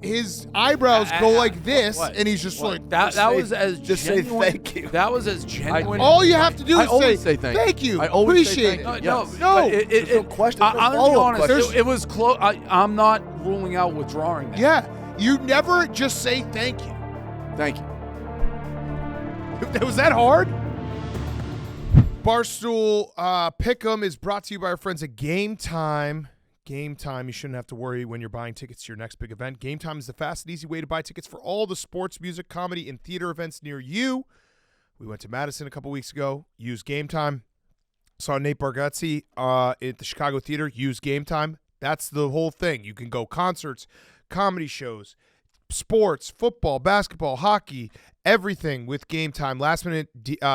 his eyebrows go like this, and he's just like that was as just genuine. say thank you. That was as genuine. all you have to do I is always say thank you. you. I always say Appreciate thank it. you. No, Yes. No. There's no question. I'm gonna be Follow-up honest. question. It was close. I'm not ruling out withdrawing that. Yeah, you never just say thank you. Thank you. Was that hard? Barstool Pick'em is brought to you by our friends at Game Time. Game Time, you shouldn't have to worry when you're buying tickets to your next big event. Game Time is the fast and easy way to buy tickets for all the sports, music, comedy, and theater events near you. We went to Madison a couple weeks ago. Use Game Time. Saw Nate Bargatze at the Chicago Theater. Use Game Time. That's the whole thing. You can go concerts, comedy shows, sports, football, basketball, hockey, everything with Game Time. Last minute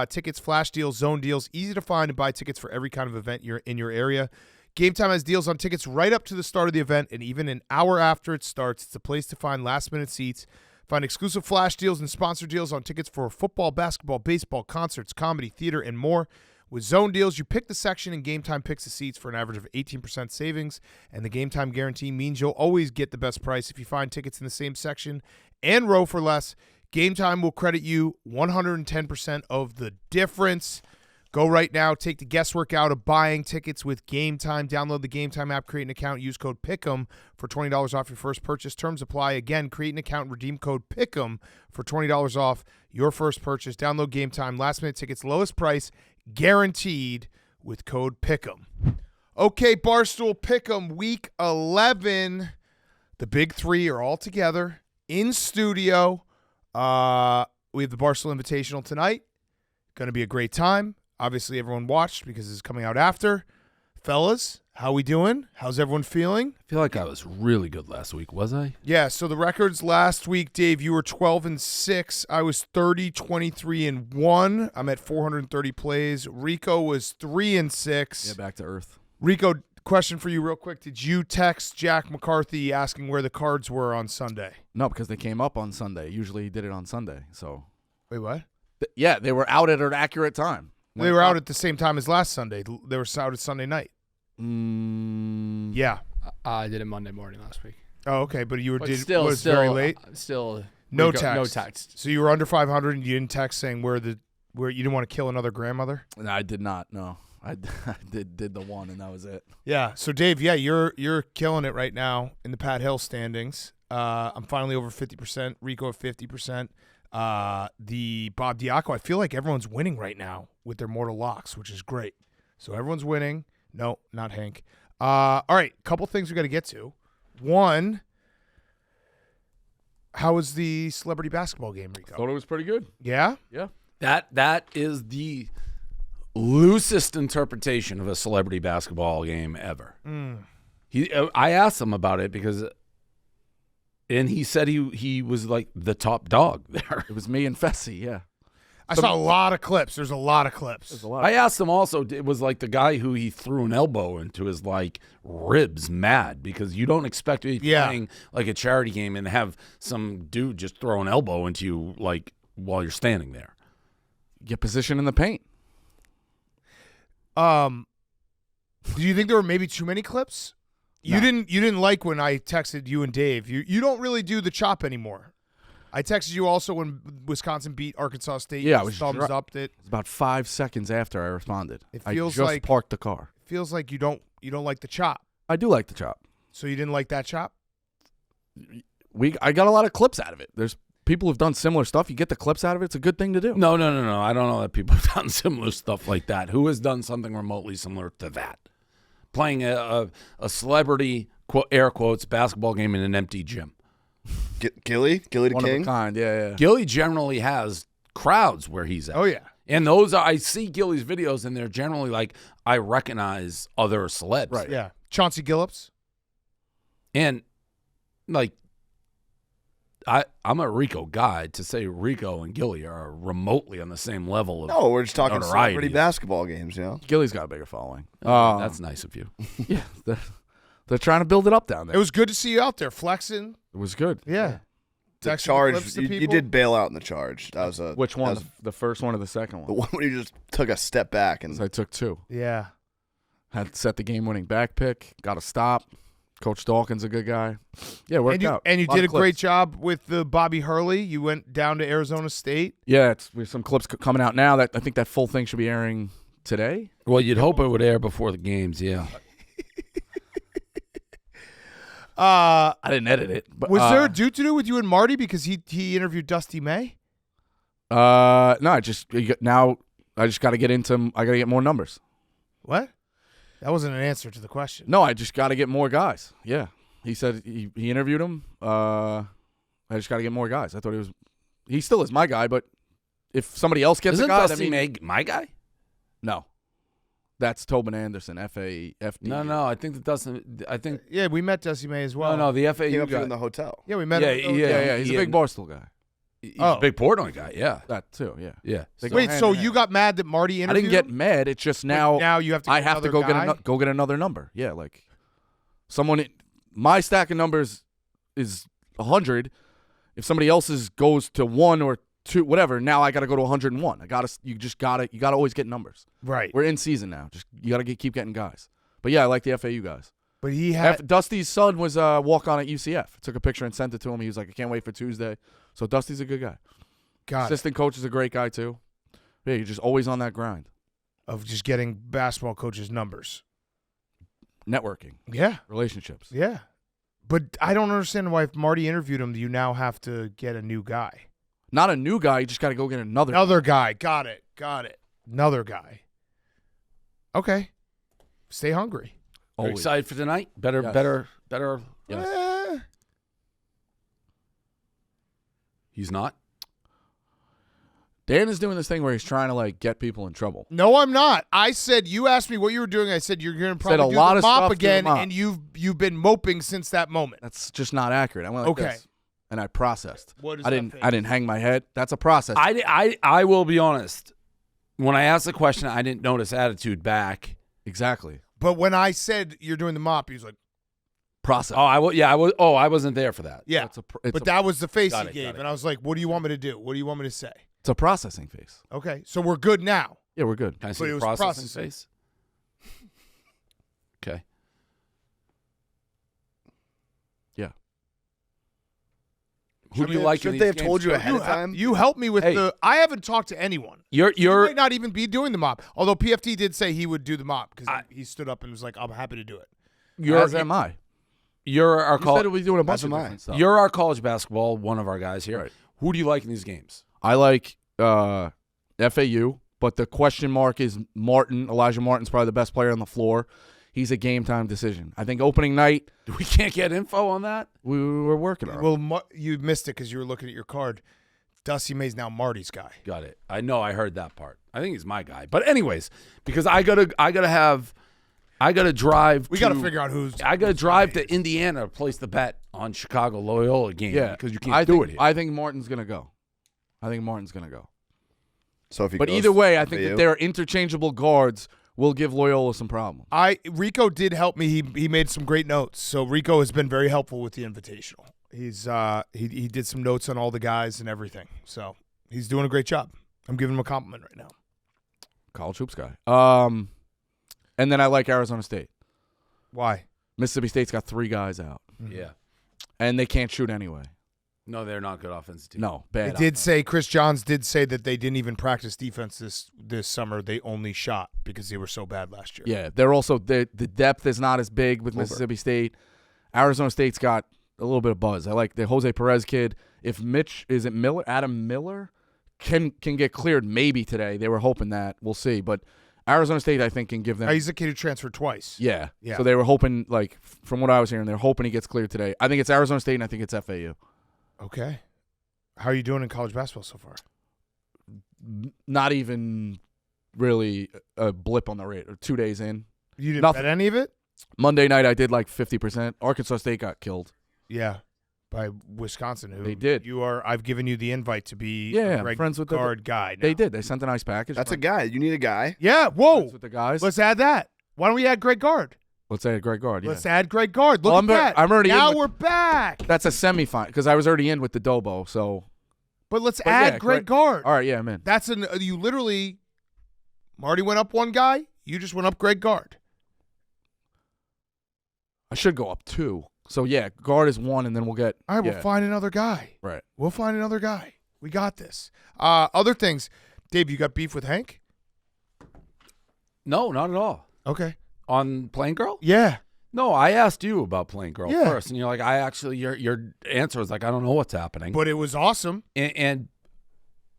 tickets, flash deals, zone deals. Easy to find and buy tickets for every kind of event you're in your area. Game Time has deals on tickets right up to the start of the event and even an hour after it starts. It's a place to find last-minute seats. Find exclusive flash deals and sponsor deals on tickets for football, basketball, baseball, concerts, comedy, theater, and more. With zone deals, you pick the section and Game Time picks the seats for an average of 18% savings. And the Game Time guarantee means you'll always get the best price if you find tickets in the same section and row for less. Game Time will credit you 110% of the difference. Go right now. Take the guesswork out of buying tickets with Game Time. Download the Game Time app, create an account, use code PICK'EM for $20 off your first purchase. Terms apply. Again, create an account, redeem code PICK'EM for $20 off your first purchase. Download Game Time. Last minute tickets, lowest price, guaranteed with code PICK'EM. Okay, Barstool Pick'em, week 11. The big three are all together in studio. We have the Barstool Invitational tonight. Going to be a great time. Obviously, everyone watched because it's coming out after. Fellas, how we doing? How's everyone feeling? I feel like I was really good last week, was I? Yeah, so the records last week, Dave, you were 12-6. I was 30-23-1. I'm at 430 plays. Rico was 3-6. Yeah, back to earth. Rico, question for you real quick. Did you text Jack McCarthy asking where the cards were on Sunday? No, because they came up on Sunday. Usually he did it on Sunday. So Wait, what? yeah, they were out at an accurate time. They were out at the same time as last Sunday. They were out at Sunday night. Yeah. I did it Monday morning last week. Oh, okay, but you were But was still, very late. Still, No Rico- text. No text. So you were under 500, and you didn't text saying where you didn't want to kill another grandmother. No, I did not. No, I did the one, and that was it. Yeah. So Dave, yeah, you're killing it right now in the Pat Hill standings. I'm finally over 50%. Rico at 50%. The Bob Diaco, I feel like everyone's winning right now with their mortal locks, which is great. So everyone's winning. No, not Hank. All right, couple things we got to get to. One, how was the celebrity basketball game, Rico? Thought it was pretty good. Yeah? Yeah. That is the loosest interpretation of a celebrity basketball game ever. I asked him about it and he said he was like the top dog there. It was me and Fessy, yeah. I saw a lot of clips. There's a lot of clips. There's a lot. I asked him also, it was like the guy who he threw an elbow into his like ribs mad because you don't expect to be playing like a charity game and have some dude just throw an elbow into you like while you're standing there. Get position in the paint. Do you think there were maybe too many clips? No. You didn't like when I texted you and Dave. You don't really do the chop anymore. I texted you also when Wisconsin beat Arkansas State. Yeah, you I was thumbs upped it. It was about 5 seconds after I responded. It feels I just like parked the car. Feels like you don't like the chop. I do like the chop. So you didn't like that chop? I got a lot of clips out of it. There's people who've done similar stuff. You get the clips out of it. It's a good thing to do. No. I don't know that people have done similar stuff like that. Who has done something remotely similar to that? Playing a celebrity, air quotes, basketball game in an empty gym. Gilly the One King. of a kind, yeah. Gilly generally has crowds where he's at. Oh, yeah. And those I see Gilly's videos, and they're generally like, I recognize other celebs. Right. Yeah. Chauncey Billups. And, like, I'm a Rico guy. To say Rico and Gilly are remotely on the same level of No, we're just talking notoriety. celebrity basketball games, you know? Gilly's got a bigger following. That's nice of you. Yeah. They're trying to build it up down there. It was good to see you out there flexing. It was good. Yeah. The Texting charge, clips to you people. did bail out in the charge. That was a Which one? that was The first one or the second the one? one when you just took a step back and I took 2. Yeah. Had set the game-winning back pick. Got a stop. Coach Dawkins a good guy. Yeah, it worked out. And you Lot did a of great clips. job with the Bobby Hurley. You went down to Arizona State. Yeah, there's some clips coming out now. That I think that full thing should be airing today. Well, you'd hope it would air before the games, yeah. I didn't edit it. But, Was there a dude to do with you and Marty because he interviewed Dusty May? No, I just got to get into. I got to get more numbers. What? That wasn't an answer to the question. No, I just got to get more guys. Yeah, he said he interviewed him. I just got to get more guys. I thought he still is my guy, but if somebody else gets Isn't a guy, Dusty May my guy? no, that's Tobin Anderson, FD. No, I think that doesn't. I think Yeah, we met Dusty May as well. no, the Came FAU up to you guy. in the hotel. Yeah, we met him. yeah. He's a big Barstool guy. He's Oh. a big Portnoy guy. Yeah, That too. Yeah. yeah. They go Wait, hand so in hand. you got mad that Marty I interviewed didn't get him? mad. It's just But now. now you have to. I get have to another go guy? get another number. Yeah, like someone. My stack of numbers is 100. If somebody else's goes to 1 or 2, whatever, now I got to go to 101. You gotta always get numbers. Right, We're in season now. Just you got to keep getting guys. But yeah, I like the FAU guys. but he had. Dusty's son was walk on at UCF. Took a picture and sent it to him. He was like, I can't wait for Tuesday. So Dusty's a good guy. God, Assistant coach is a great guy too. Yeah, you're just always on that grind. of just getting basketball coaches' numbers. Networking, Yeah, relationships. yeah. But I don't understand why if Marty interviewed him, you now have to get a new guy. Not a new guy. You just got to go get another. Another guy. Got it. Another guy. Okay. Stay hungry. Are you Always. excited for tonight? Better. Yes. Eh. He's not. Dan is doing this thing where he's trying to like get people in trouble. No, I'm not. I said you asked me what you were doing. I said you're going to probably a do lot the of mop stuff to the again, mop. and you've been moping since that moment. That's just not accurate. I went like Okay. this, and I processed. What is I that didn't. face? I didn't hang my head. That's a process. I will be honest. When I asked the question, I didn't notice attitude back. Exactly. But when I said you're doing the mop, he was like, Process. Oh, I was. Oh, I wasn't there for that. "Yeah." It's But a, that was the face Got he it, gave, got it. and I was like, "What do you want me to do? What do you want me to say?" it's a processing phase. Okay, so we're good now. Yeah, we're good. Can I see But it the was processing processing. face? Okay. Yeah. Who do you like? in Shouldn't these they have games? told you Go- ahead of time? You helped me with Hey. the. I haven't talked to anyone. You're You you're might not even be doing the mop. Although PFT did say he would do the mop because I- he stood up and was like, "I'm happy to do it." As am I. you're our You said college. we're doing a bunch As of am I. different stuff. You're our college basketball. One of our guys here. Right. Who do you like in these games? I like FAU, but the question mark is Martin. Elijah Martin's probably the best player on the floor. He's a game time decision. I think opening night We can't get info on that. we were working on. it. Well, you missed it because you were looking at your card. Dusty May's now Marty's guy. Got it. I know. I heard that part. I think he's my guy. But anyways, because I gotta drive. We got to figure out who's. I gotta drive to Indiana to place the bet on Chicago Loyola game. Yeah, because you can't I do think, it here. I think Martin's gonna go. So if he But goes either way, I think FAU, that they're interchangeable guards will give Loyola some problems. Rico did help me. He made some great notes. So Rico has been very helpful with the Invitational. He's he did some notes on all the guys and everything. So he's doing a great job. I'm giving him a compliment right now. College hoops guy. And then I like Arizona State. Why? Mississippi State's got 3 guys out, yeah. and they can't shoot anyway. No, they're not good offensive team. No, They bad. did say Chris Johns did say that they didn't even practice defense this summer. They only shot because they were so bad last year. Yeah, they're also the depth is not as big with Mississippi State. Arizona State's got a little bit of buzz. I like the Jose Perez kid. If Adam Miller can get cleared maybe today. They were hoping that. We'll see. But Arizona State, I think, can give them. He's a kid who transferred twice. Yeah. Yeah. So they were hoping, like, from what I was hearing, they're hoping he gets cleared today. I think it's Arizona State, and I think it's FAU. Okay. How are you doing in college basketball so far? Not even really a blip on the radar. 2 days in. You didn't Nothing. bet any of it? Monday night, I did like 50%. Arkansas State got killed. Yeah. By Wisconsin, who They did. I've given you the invite to be Yeah, a Greg friends with the- guard guy. They now. did. They sent a nice package. That's a guy. You need a guy. Yeah. Whoa. Friends with the guys. Let's add that. Why don't we add Greg Gard? Let's say Greg Gard. Yeah. Let's add Greg Gard. Look Well, at that. I'm already in now with- we're back. That's a semifinal because I was already in with the Dobo. So But let's But add yeah, Greg Gard. all right, yeah, I'm in. That's you literally. Marty went up one guy. You just went up Greg Gard. I should go up 2. So, yeah, guard is 1, and then we'll get. All right, yeah. we'll find another guy. Right. We'll find another guy. We got this. Other things. Dave, you got beef with Hank? No, not at all. Okay. On Plain Girl? Yeah. No, I asked you about Plain Girl Yeah. first, and you're like, your answer was like, I don't know what's happening. But it was awesome. And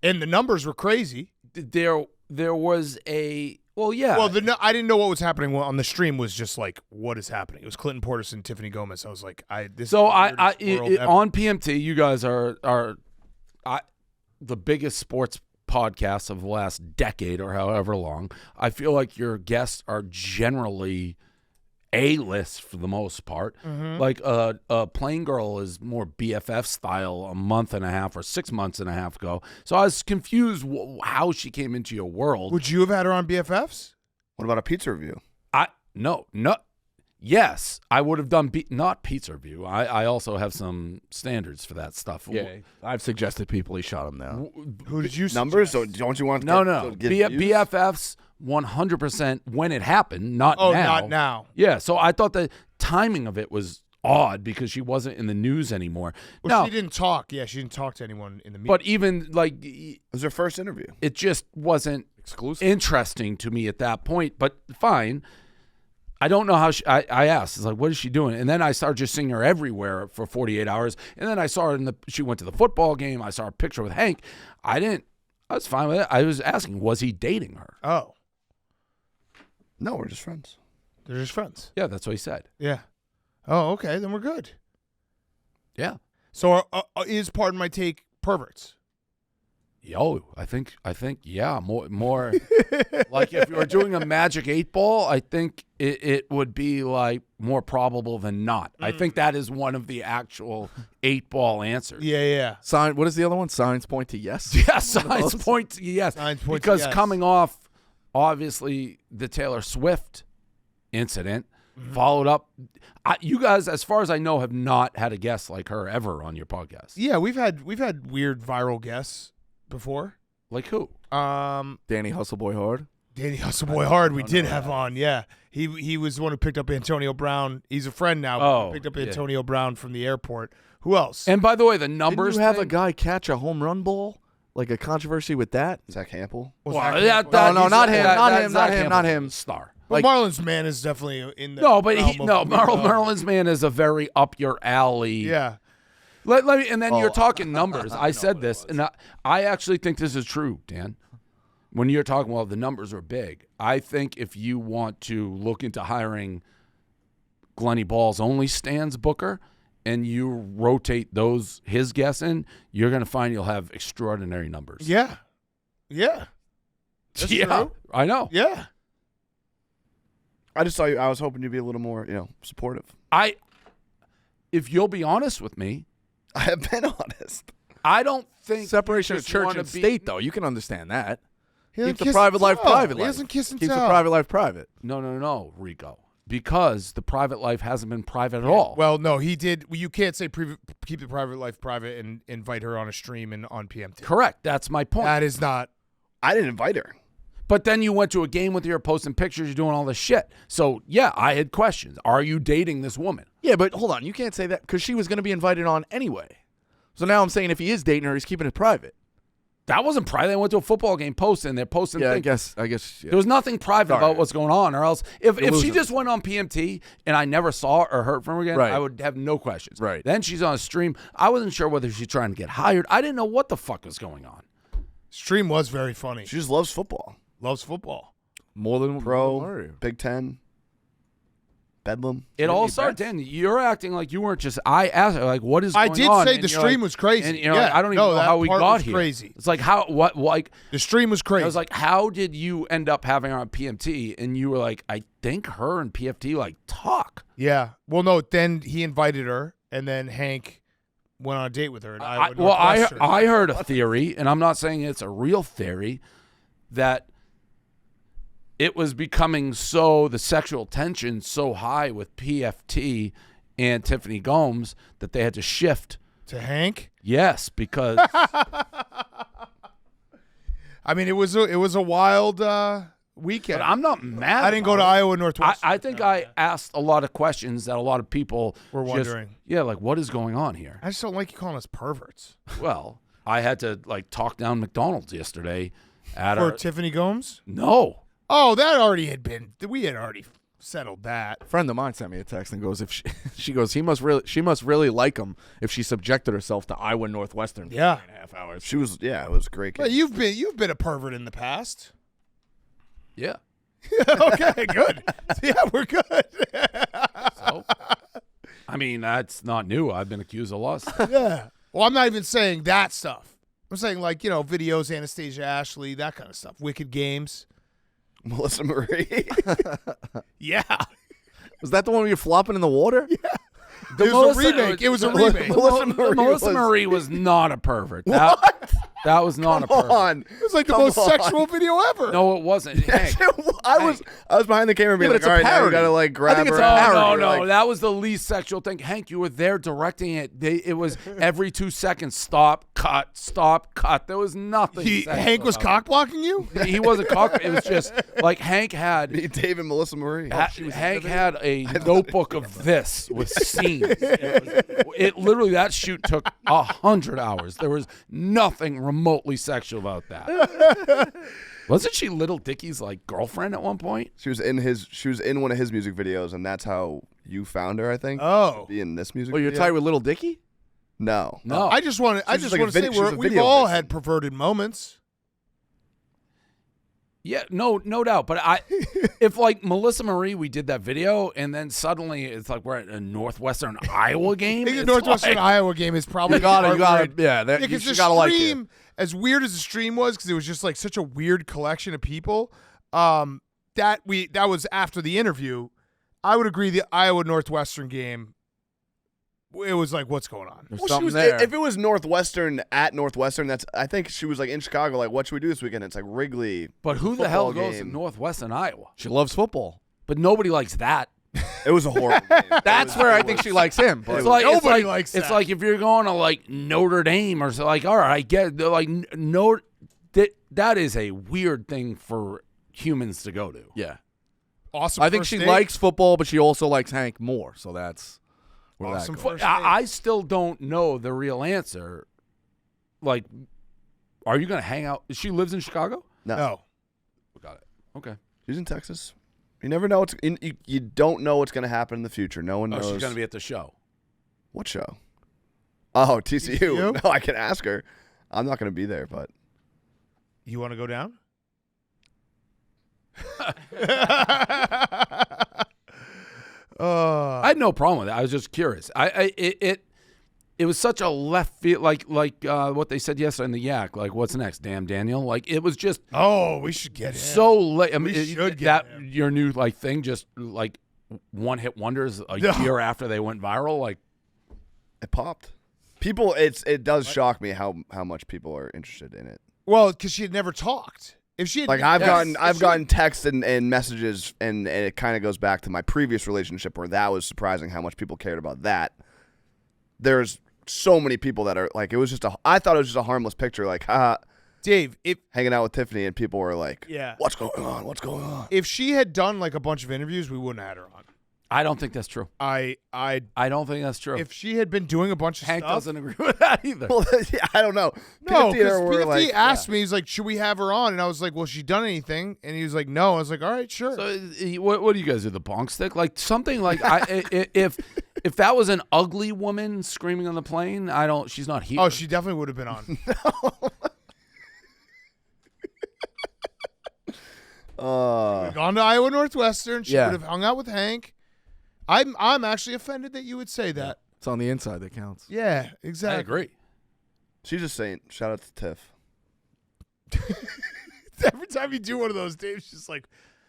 the numbers were crazy. there was a yeah. Well, I didn't know what was happening on the stream. Was just like, what is happening? It was Clinton Portis and Tiffany Gomez. I was like, this. So is the weirdest world ever. on PMT, you guys are the biggest sports podcast of the last decade or however long. I feel like your guests are generally A-list for the most part. Mm-hmm. Like Plain Girl is more BFF style a month and a half or 6 months and a half ago. So I was confused how she came into your world. Would you have had her on BFFs? What about a pizza review? No. Yes, I would have done not pizza review. I also have some standards for that stuff. Yeah, I've suggested people he shot him now. Who did you Numbers? So suggest? don't you want to No. get views? BFFs 100% when it happened, not now. Oh, not now. Yeah, so I thought the timing of it was odd because she wasn't in the news anymore. Well, No, she didn't talk. Yeah, she didn't talk to anyone in the media. but even like It was her first interview. it just wasn't Exclusive. interesting to me at that point. But fine. I don't know how I asked. It's like, what is she doing? And then I started just seeing her everywhere for 48 hours. And then I saw her she went to the football game. I saw a picture with Hank. I was fine with it. I was asking, was he dating her? Oh, No, we're just friends. they're just friends. Yeah, that's what he said. Yeah. Oh, okay. Then we're good. Yeah. So is Pardon My Take perverts? Yo, I think, yeah, more like if you were doing a Magic 8-ball, I think it would be like more probable than not. I think that is one of the actual 8-ball answers. Yeah. Sign. What is the other one? Signs point to yes. Yeah, signs point to yes. Signs point to because yes. coming off, obviously, the Taylor Swift incident, followed up. You guys, as far as I know, have not had a guest like her ever on your podcast. Yeah, we've had weird viral guests before. Like who? Danny Hustleboy Hard. Danny Hustleboy Hard, we did have on. Yeah, he was the one who picked up Antonio Brown. He's a friend now. But he picked up Antonio Brown from the airport. Who else? And by the way, the numbers. Didn't you have a thing- guy catch a home run ball? Like a controversy with that? Zach Hampel. Was Well, that- No, not him, that- not that him, Zach not him, Hampel's not him. Star. Well, like- Marlon's man is definitely in the No, but realm of Marlon's man is a very up your alley. Yeah. Let me, and then Oh, you're talking numbers. I said this, and I actually think this is true, Dan. When you're talking, well, the numbers are big. I think if you want to look into hiring Glenny Ball's only stands booker, and you rotate his guests in, you're going to find you'll have extraordinary numbers. Yeah. That's yeah, true. I know. Yeah. I just saw you. I was hoping you'd be a little more, supportive. If you'll be honest with me, I have been honest. I don't think Separation you of just church wanna and be- state, though. You can understand that. He doesn't Keep the kiss private and life tell. private He life. doesn't kiss and Keeps tell. the private life private. No, Rico. Because the private life hasn't been private at all. Well, no, he did. You can't say keep the private life private and invite her on a stream and on PMT. Correct. That's my point. That is not. I didn't invite her. But then you went to a game with her, posting pictures, you're doing all this shit. So, yeah, I had questions. Are you dating this woman? Yeah, but hold on. You can't say that because she was going to be invited on anyway. So now I'm saying if he is dating her, he's keeping it private. That wasn't private. They went to a football game posting. They're posting Yeah, things. I guess. Yeah. There was nothing private Sorry. about what's going on, or else if she losing. just went on PMT and I never saw or heard from her again, Right. I would have no questions. Right. Then she's on a stream. I wasn't sure whether she's trying to get hired. I didn't know what the fuck was going on. Stream was very funny. She just loves football. Loves football. More than Pro, Mario. Big Ten, Bedlam. It all started, Dan. You're acting like you weren't just. I asked her, like, what is going on? I did say And the you're stream like- was crazy. And you're Yeah. like, I don't even No, know that how we part got was here. crazy. It's like, how, what, like, The stream was crazy. I was like, how did you end up having her on PMT? And you were like, I think her and PFT like talk. yeah. Well, no. Then he invited her, and then Hank went on a date with her. And I I heard a theory, and I'm not saying it's a real theory, that it was becoming the sexual tension so high with PFT and Tiffany Gomes that they had to shift. to Hank. Yes, because I mean, it was a wild weekend. But I'm not mad. I didn't go to Iowa Northwestern. I think I asked a lot of questions that a lot of people We're wondering. like, what is going on here? I just don't like you calling us perverts. Well, I had to like talk down McDonald's yesterday at For Tiffany Gomes? No. Oh, that already had been. We had already settled that. A friend of mine sent me a text and goes, "If she goes, she must really like him if she subjected herself to Iowa Northwestern for Yeah. 3.5 hours." She was, it was a great. But Game. you've been a pervert in the past. Yeah. Okay, good. Yeah, we're good. So, I mean, that's not new. I've been accused of a lot of stuff. Yeah. Well, I'm not even saying that stuff. I'm saying like, videos, Anastasia Ashley, that kind of stuff. Wicked Games. Melissa Marie. Yeah. Was that the one where you're flopping in the water? Yeah. It was a remake. It was a remake. Melissa Marie was not a pervert. That was not a Come pervert. on. It was like the most sexual video ever. No, it wasn't. Hank. I was behind the camera being but like, it's a all right, now you parody. gotta like grab think it's her. a out." parody. No, You're like, that was the least sexual thing. Hank, you were there directing it. It was every 2 seconds, stop, cut. There was nothing. sexual Hank was about cock blocking you? it. He wasn't cock. It was just like Hank had. Me, Dave, and Melissa Marie. Hank had a notebook of this with scenes. It literally, that shoot took 100 hours. There was nothing remotely sexual about that. Wasn't she Little Dicky's like girlfriend at one point? She was in one of his music videos, and that's how you found her, I think. Oh. Be in this music Oh, you're video. tight with Little Dicky? No. No. I just want She was to like a say she was a we've video all vixen. had perverted moments. Yeah, no doubt. But if like Melissa Marie, we did that video, and then suddenly it's like we're at a Northwestern Iowa game. I think the It's Northwestern like- Itewa game is probably You got it. heartbreak. Yeah, that, you Because just the gotta like stream, it. as weird as the stream was, because it was just like such a weird collection of people. That was after the interview. I would agree the Iowa Northwestern game. It was like, what's going on? There's Well, something there. if it was Northwestern at Northwestern, I think she was like in Chicago, like, what should we do this weekend? It's like Wrigley. But who the hell football goes to game. Northwestern Iowa? She loves football. But nobody likes that. It was a horrible game. That's where I think she likes him. It's But like Nobody likes It's that. like if you're going to like Notre Dame or so. Like, all right, I get like that is a weird thing for humans to go to. yeah, Awesome. I think first she date. likes football, but she also likes Hank more. So that's where Awesome that goes. first But I still don't know the real answer. Like, are you going to hang out? She lives in Chicago? No. Got it. Okay. She's in Texas. You never know. You don't know what's going to happen in the future. No one Oh, knows. she's going to be at the show. What show? Oh, TCU. TCU? No, I can ask her. I'm not going to be there, but You want to go down? I had no problem with it. I was just curious. It was such a left field, like what they said yesterday in the Yak. Like, what's next? Damn Daniel. Like, it was just Oh, we should get him. so late. I mean, We should get that him. your new like thing, just like one hit wonders a No. year after they went viral. Like, it popped. People, it does shock me how much people are interested in it. Well, because she had never talked. If she had, Like I've Yes. gotten texts and messages, and it kind of goes back to my previous relationship where that was surprising how much people cared about that. There's so many people that are like, I thought it was just a harmless picture, like, haha, Dave, hanging out with Tiffany, and people were like, Yeah. what's going on? What's going on? if she had done like a bunch of interviews, we wouldn't have had her on. I don't think that's true. I I don't think that's true. if she had been doing a bunch of Hank stuff. doesn't agree with that either. Well, yeah, I don't know. No, PFT because were PFT like, asked me, he's like, should we have her on? And I was like, well, she done anything? And he was like, no. I was like, all right, sure. So what do you guys do? The bonk stick? Like something like if that was an ugly woman screaming on the plane, she's not here. Oh, she definitely would have been on. Gone to Iowa Northwestern. She Yeah. would have hung out with Hank. I'm actually offended that you would say that. It's on the inside that counts. Yeah, I exactly. agree. she's a saint. Shout out to Tiff. Every time you do one of those, Dave's just like,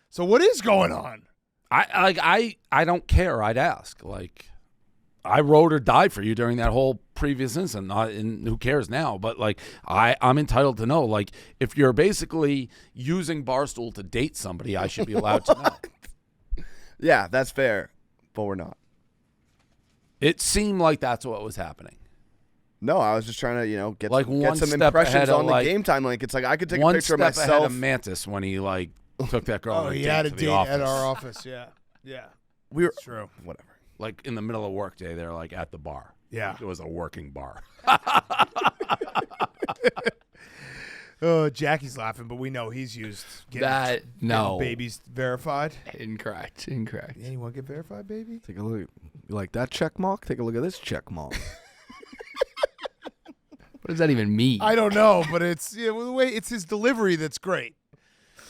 so what is going on? I don't care. I'd ask. Like, I rode or died for you during that whole previous incident. And who cares now? But like, I'm entitled to know. Like, if you're basically using Barstool to date somebody, I should be allowed to know. Yeah, that's fair, but we're not. It seemed like that's what was happening. No, I was just trying to, get Like some, one get some step impressions ahead of, on the like, game time link. It's like I could take a One picture step of ahead myself. of Mantis when he like took that girl Oh, on a he date had a to date the office. at our office. Yeah. Yeah. We were It's true. whatever. Like in the middle of work day, they're like at the bar. Yeah. It was a working bar. Oh, Jackie's laughing, but we know he's used getting No. babies verified. Incorrect. Yeah, you want to get verified, baby? Take a look. You like that check mark? Take a look at this check mark. What does that even mean? I don't know, but it's the way it's his delivery that's great.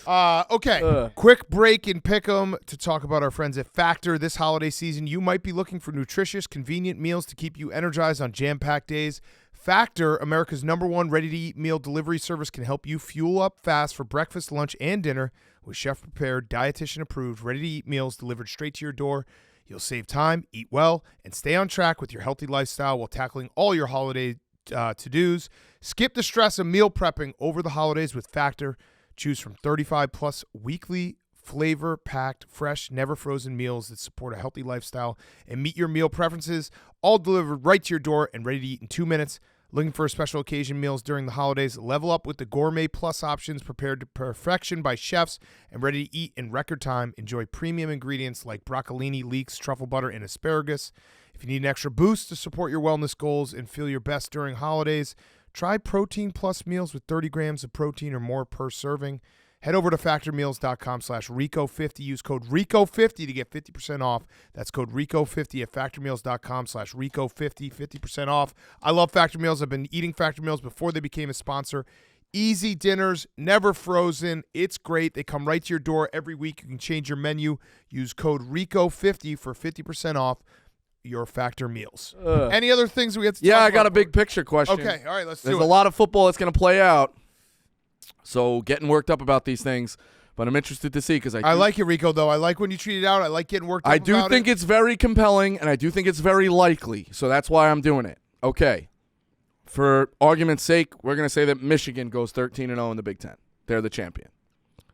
Okay, Ugh. quick break in Pick'em to talk about our friends at Factor. This holiday season, you might be looking for nutritious, convenient meals to keep you energized on jam-packed days. Factor, America's #1 ready-to-eat meal delivery service, can help you fuel up fast for breakfast, lunch, and dinner with chef-prepared, dietitian-approved, ready-to-eat meals delivered straight to your door. You'll save time, eat well, and stay on track with your healthy lifestyle while tackling all your holiday to-dos. Skip the stress of meal prepping over the holidays with Factor. Choose from 35-plus weekly flavor-packed, fresh, never-frozen meals that support a healthy lifestyle and meet your meal preferences, all delivered right to your door and ready to eat in 2 minutes. Looking for special occasion meals during the holidays? Level up with the Gourmet Plus options prepared to perfection by chefs and ready to eat in record time. Enjoy premium ingredients like broccolini, leeks, truffle butter, and asparagus. If you need an extra boost to support your wellness goals and feel your best during holidays, try Protein Plus meals with 30 grams of protein or more per serving. Head over to factormeals.com/Rico50. Use code Rico50 to get 50% off. That's code Rico50 at factormeals.com/Rico50, 50% off. I love Factor Meals. I've been eating Factor Meals before they became a sponsor. Easy dinners, never frozen. It's great. They come right to your door every week. You can change your menu. Use code Rico50 for 50% off your Factor Meals. Any other things we have to talk about? I got a big picture question. Okay, all right, let's do There's it. a lot of football that's going to play out. So getting worked up about these things, but I'm interested to see because I like it, Rico, though. I like when you tweet it out. I like getting worked up I do about think it. it's very compelling, and I do think it's very likely. So that's why I'm doing it. Okay. For argument's sake, we're going to say that Michigan goes 13-0 in the Big Ten. They're the champion.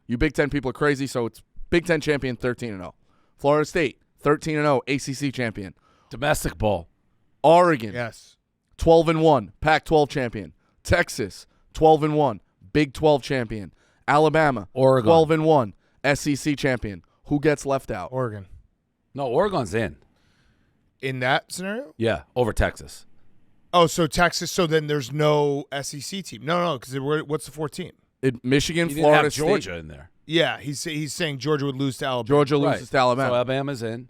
You Big Ten people are crazy, so it's Big Ten champion 13-0. Florida State, 13-0, ACC champion. Domestic ball. Oregon, Yes. 12-1, Pac-12 champion. Texas, 12-1, Big 12 champion. Alabama, Oregon. 12-1, SEC champion. Who gets left out? Oregon. No, Oregon's in. In that scenario? Yeah, over Texas. Oh, so Texas, so then there's no SEC team. No, because what's the fourth team? Michigan, You didn't Florida have Georgia State. in there. Yeah, he's saying Georgia would lose to Alabama. Georgia loses Right. to Alabama. So Alabama's in.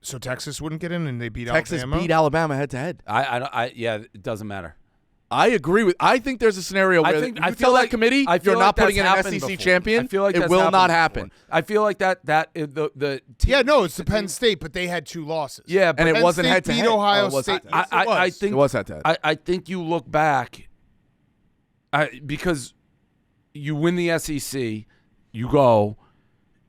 So Texas wouldn't get in, and they beat Texas Alabama? beat Alabama head to head. Yeah, it doesn't matter. I agree with. I think there's a scenario where you tell that committee you're not putting in an SEC champion. I feel like it that's will happened not before. happen. I feel like the team, Yeah, no, it's the Penn State, but they had 2 losses. Yeah, And but it Penn wasn't State head to beat head. Ohio Oh, it was State. head to head. Yes, it was. I think It was head to head. I think you look back, because you win the SEC, you go,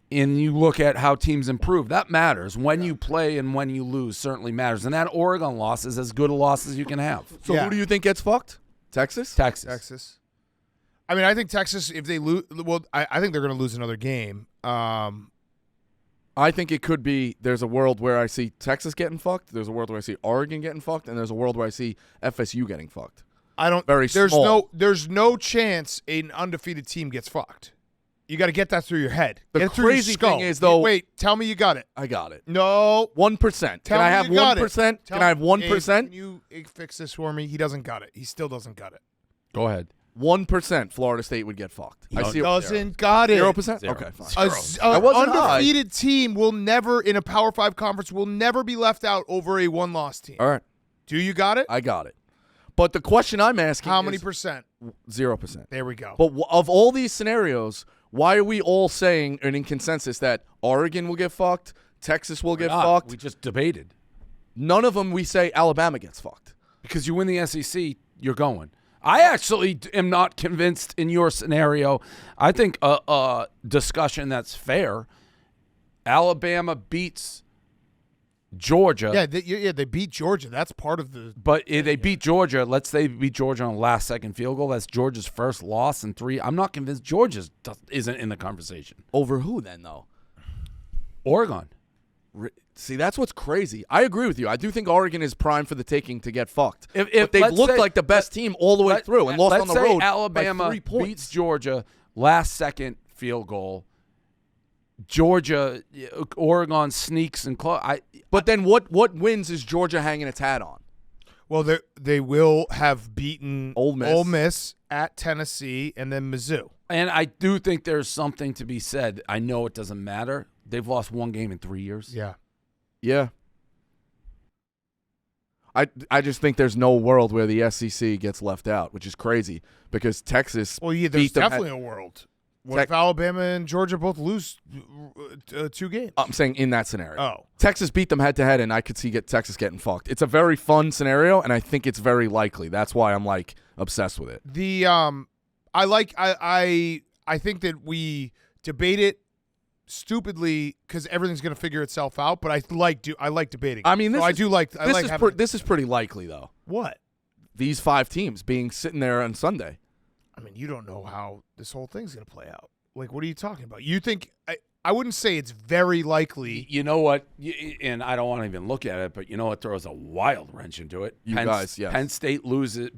and you look at how teams improve. That matters. When you play and when you lose certainly matters. And that Oregon loss is as good a loss as you can have. So Yeah. who do you think gets fucked? Texas. Texas. I mean, I think Texas, if they lose, well, I think they're going to lose another game. I think it could be. There's a world where I see Texas getting fucked. There's a world where I see Oregon getting fucked, and there's a world where I see FSU getting fucked. I don't. Very there's small. There's no chance an undefeated team gets fucked. You got to get that through your head. The Get it through your crazy skull. thing is, though- Wait, tell me you got it. I got it. No. 1%. Tell Can I me have you got 1%? it. Can I have Abe, 1%? Can you fix this for me? He doesn't got it. He still doesn't got it. Go ahead. 1%. Florida State would get fucked. I see. Doesn't got it. 0%. Zero. Okay, fine. An wasn't high. undefeated team will never, in a Power 5 conference, will never be left out over a one-loss team. All right, Do you got it? I got it. But the question I'm asking How is many percent? 0%. There we go. But of all these scenarios, why are we all saying and in consensus that Oregon will get fucked, Texas will get fucked? We just debated. None of them we say Alabama gets fucked. Because you win the SEC, you're going. I actually am not convinced in your scenario. I think a discussion that's fair. Alabama beats Georgia. They beat Georgia. That's part of the. But if they beat Georgia, let's say they beat Georgia on a last-second field goal. That's Georgia's first loss in 3. I'm not convinced Georgia isn't in the conversation. Over who then, though? Oregon. See, that's what's crazy. I agree with you. I do think Oregon is primed for the taking to get fucked. If but they've let's looked say- like the best team all the way through and lost let's on the say road Alabama by 3 points. beats Georgia, last-second field goal, Georgia, Oregon sneaks and But then what wins is Georgia hanging its hat on? Well, they will have beaten Ole Miss. at Tennessee and then Mizzou. And I do think there's something to be said. I know it doesn't matter. They've lost one game in 3 years. Yeah. Yeah. I just think there's no world where the SEC gets left out, which is crazy because Texas. Well, yeah, there's beat them definitely a world. What if Alabama and Georgia both lose 2 games? I'm saying in that scenario. Oh. Texas beat them head-to-head, and I could see Texas getting fucked. It's a very fun scenario, and I think it's very likely. That's why I'm, like, obsessed with it. I think that we debate it stupidly because everything's going to figure itself out, but I like debating. I mean, this is pretty likely, though. What? These 5 teams being sitting there on Sunday. I mean, you don't know how this whole thing's going to play out. Like, what are you talking about? You think I wouldn't say it's very likely. You know what? And I don't want to even look at it, but you know what throws a wild wrench into it? Penn State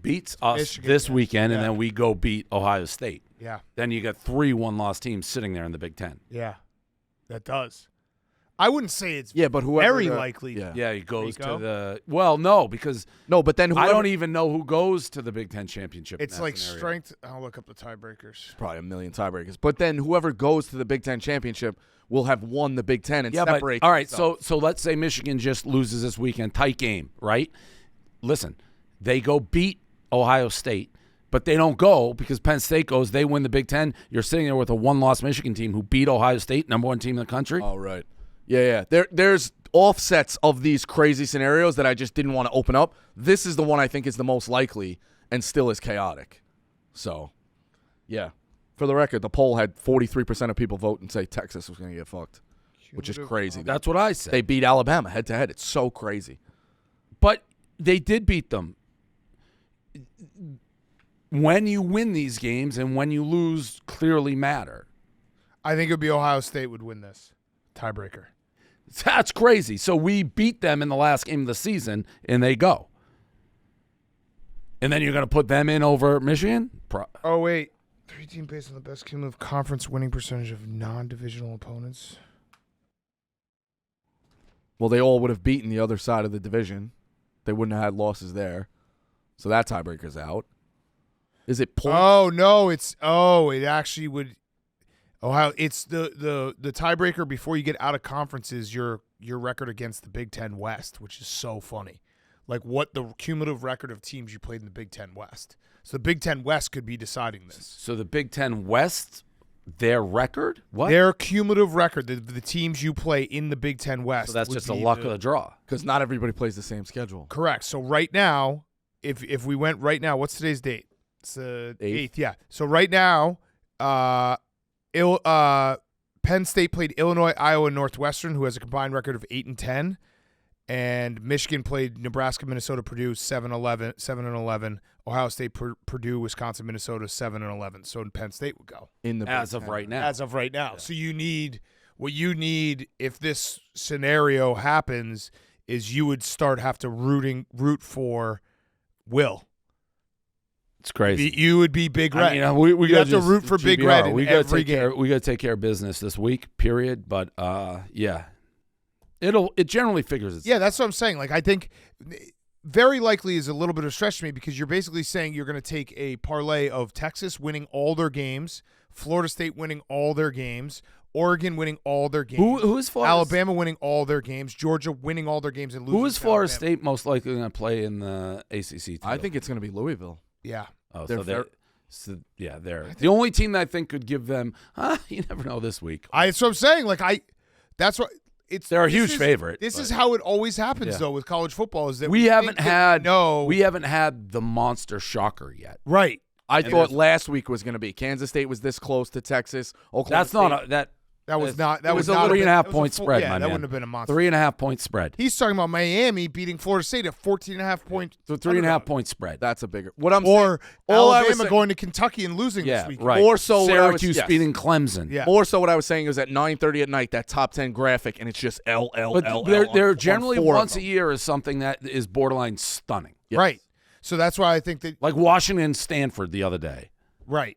beats us Michigan, this weekend, yeah. and then we go beat Ohio State. Yeah. Then you got 3 one-loss teams sitting there in the Big Ten. Yeah, that does. I wouldn't say it's but whoever very likely. Yeah, he goes Rico? to the – well, no, because but then I don't even know who goes to the Big Ten championship. It's in that like scenario. strength. I'll look up the tiebreakers. Probably a million tiebreakers. But then whoever goes to the Big Ten championship will have won the Big Ten and separate. All right, so let's say Michigan just loses this weekend. Tight game, right? Listen, they go beat Ohio State, but they don't go because Penn State goes. They win the Big Ten. You're sitting there with a one-loss Michigan team who beat Ohio State, number 1 team in the country. Oh, right. Yeah. There's offsets of these crazy scenarios that I just didn't want to open up. This is the one I think is the most likely and still is chaotic. So, yeah. For the record, the poll had 43% of people vote and say Texas was going to get fucked, which is crazy. That's what I said. They beat Alabama head-to-head. It's so crazy. But they did beat them. When you win these games and when you lose clearly matter. I think it would be Ohio State would win this tiebreaker. That's crazy. So we beat them in the last game of the season, and they go. And then you're going to put them in over Michigan? Oh, wait. 3 teams based on the best cumulative conference winning percentage of non-divisional opponents. Well, they all would have beaten the other side of the division. They wouldn't have had losses there. So that tiebreaker's out. Is it points? Oh, no. It actually would. Ohio. It's the tiebreaker before you get out of conference is your record against the Big Ten West, which is so funny. Like what the cumulative record of teams you played in the Big Ten West. So the Big Ten West could be deciding this. So the Big Ten West, their record? What? Their cumulative record, the teams you play in the Big Ten West. So that's just a luck of the draw. Because not everybody plays the same schedule. Correct. So right now, if we went right now, what's today's date? It's the 8th. Yeah. So right now, Penn State played Illinois, Iowa, and Northwestern, who has a combined record of 8-10, and Michigan played Nebraska, Minnesota, Purdue 7-11. Ohio State, Purdue, Wisconsin, Minnesota 7-11. So Penn State would go as of right now. As of right now. Yeah. So what you need if this scenario happens is you would have to root for Will. It's crazy. You would be Big Red. I mean, we have to root for Big Red in every game. We got to take care of business this week, period. But, yeah, it generally figures itself. Yeah, that's what I'm saying. Like, I think very likely is a little bit of a stretch to me because you're basically saying you're going to take a parlay of Texas winning all their games, Florida State winning all their games, Oregon winning all their games. Who is Florida? Alabama winning all their games, Georgia winning all their games and losing. Who is Florida State most likely going to play in the ACC title? I think it's going to be Louisville. Yeah. Oh, they're the only team that I think could give them. You never know this week. That's what I'm saying. Like that's what they're a huge favorite. This is how it always happens though with college football. Is that we haven't had the monster shocker yet. Right. I thought last week was going to be Kansas State was this close to Texas. Oklahoma That's not that. That was not. That was a 3.5 point spread. Yeah, my that man. wouldn't have been a monster. 3.5 point spread. He's talking about Miami beating Florida State at 14.5 point. So 3.5 point spread. That's a bigger. What I'm or saying, Alabama going to Kentucky and losing this week. Right. More so, Syracuse beating Clemson. Yeah. More so, what I was saying is at 9:30 at night that top 10 graphic, and it's just L. But they're generally once a year is something that is borderline stunning. Yes. Right. So that's why I think that like Washington, Stanford the other day. Right.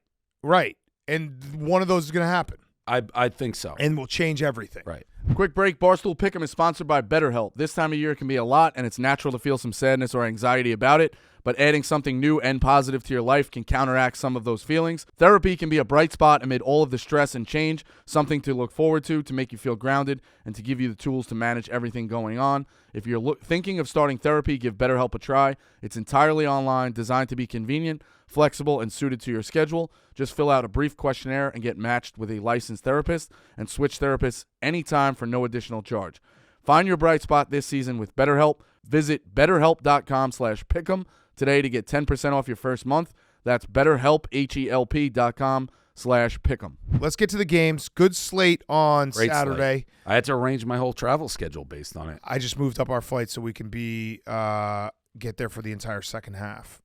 And one of those is going to happen. I think so. and will change everything. Right. Quick break. Barstool Pick'em is sponsored by BetterHelp. This time of year can be a lot, and it's natural to feel some sadness or anxiety about it, but adding something new and positive to your life can counteract some of those feelings. Therapy can be a bright spot amid all of the stress and change, something to look forward to make you feel grounded, and to give you the tools to manage everything going on. If you're thinking of starting therapy, give BetterHelp a try. It's entirely online, designed to be convenient, flexible, and suited to your schedule. Just fill out a brief questionnaire and get matched with a licensed therapist, and switch therapists anytime for no additional charge. Find your bright spot this season with BetterHelp. Visit betterhelp.com/pick'em today to get 10% off your first month. That's betterhelp, HELP.com/pick'em. Let's get to the games. Good slate on Great Saturday. slate. I had to arrange my whole travel schedule based on it. I just moved up our flight so we can be get there for the entire second half.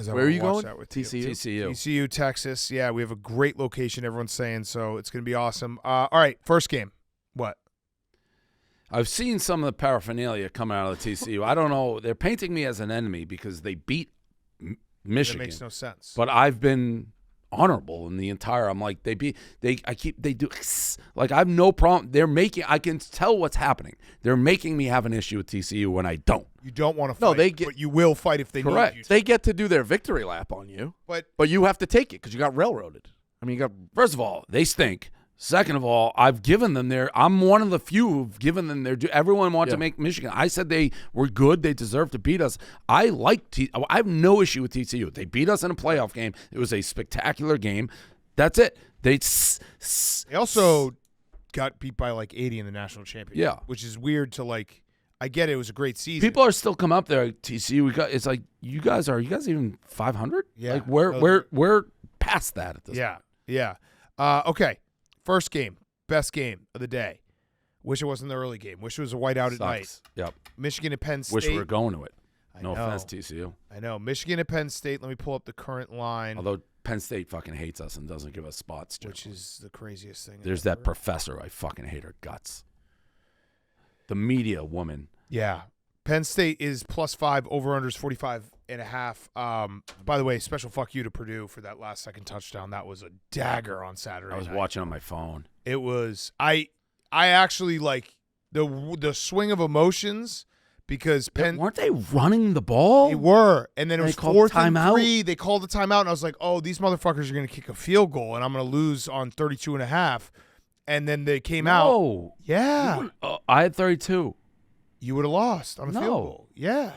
Where are you going? With you. TCU. TCU, Texas. Yeah, we have a great location, everyone's saying, so it's going to be awesome. All right, first game. What? I've seen some of the paraphernalia coming out of the TCU. I don't know. They're painting me as an enemy because they beat Michigan. That makes no sense. But I've been honorable in the entire. I'm like, they do like I have no problem. I can tell what's happening. They're making me have an issue with TCU when I don't. You don't want to fight, but you will fight if they Correct. need you to. They get to do their victory lap on you, but you have to take it because you got railroaded. I mean, First of all, they stink. Second of all, I've given them I'm one of the few who've given them their. Everyone wants to make Michigan. I said they were good. They deserve to beat us. I have no issue with TCU. They beat us in a playoff game. It was a spectacular game. That's it. They also got beat by like 80 in the national championship. Yeah. Which is weird to like. I get it. It was a great season. People are still come up there. TCU. It's like you guys even 500? Yeah. Like we're past that at this point. Yeah. Okay. First game, best game of the day. Wish it wasn't the early game. Wish it was a whiteout at night. Yep. Michigan at Penn State. Wish we were going to it. I No know. offense, TCU. I know. Michigan at Penn State. Let me pull up the current line, Although Penn State fucking hates us and doesn't give us spots. which is the craziest thing. There's that professor. I fucking hate her guts. The media woman. Yeah. Penn State is +5, over-unders 45.5. By the way, special fuck you to Purdue for that last second touchdown. That was a dagger on Saturday I was night. watching on my phone. It was I actually like the swing of emotions because Penn Weren't they running the ball? they were, and then it They was called 4th and timeout? 3. They called the timeout, and I was like, "Oh, these motherfuckers are going to kick a field goal, and I'm going to lose on 32.5." And then they came out. No. Yeah, I had 32. you would have lost on a No. field goal. Yeah.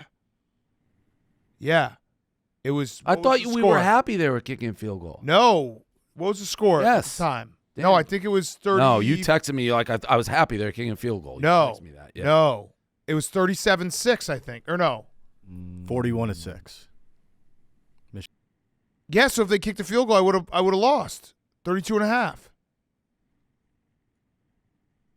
It was. I what thought was the we score? were happy they were kicking a field goal. No. What was the score at Yes. the time? Damn. No, I think it was 30. No, you texted me like I was happy they were kicking a field goal. You No. texted me that. Yeah. No. It was 37-6, I think. Or no. 41-6. Yeah, so if they kicked a field goal, I would have lost. 32.5.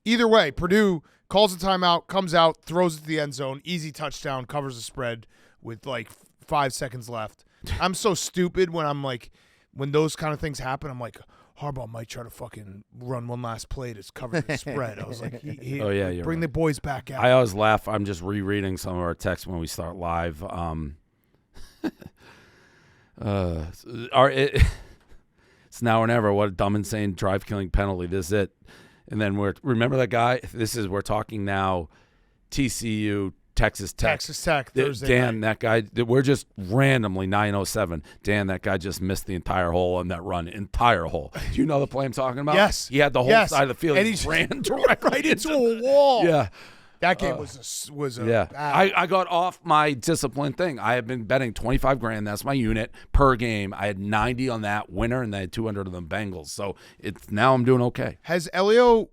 Either way, Purdue calls a timeout, comes out, throws it to the end zone, easy touchdown, covers the spread with like 5 seconds left. I'm so stupid when those kind of things happen. I'm like, Harbaugh might try to fucking run one last play to cover the spread. I was like, Oh, yeah, you're bring right. the boys back out. I always laugh. I'm just rereading some of our texts when we start live. It's now or never. What a dumb, insane, drive-killing penalty. This is it. And then remember that guy? We're talking now TCU, Texas Tech. Thursday Dan, night. that guy, we're just randomly 9:07. Dan, that guy just missed the entire hole on that run. Entire hole. Do you know the play I'm talking about? Yes. He had the whole Yes. side of the field. And He he's ran directly right into a wall. Yeah. That game was a Yeah, bad. I got off my discipline thing. I have been betting $25,000. That's my unit per game. I had 90 on that winner, and I had 200 of them Bengals. So now I'm doing okay. Has Elio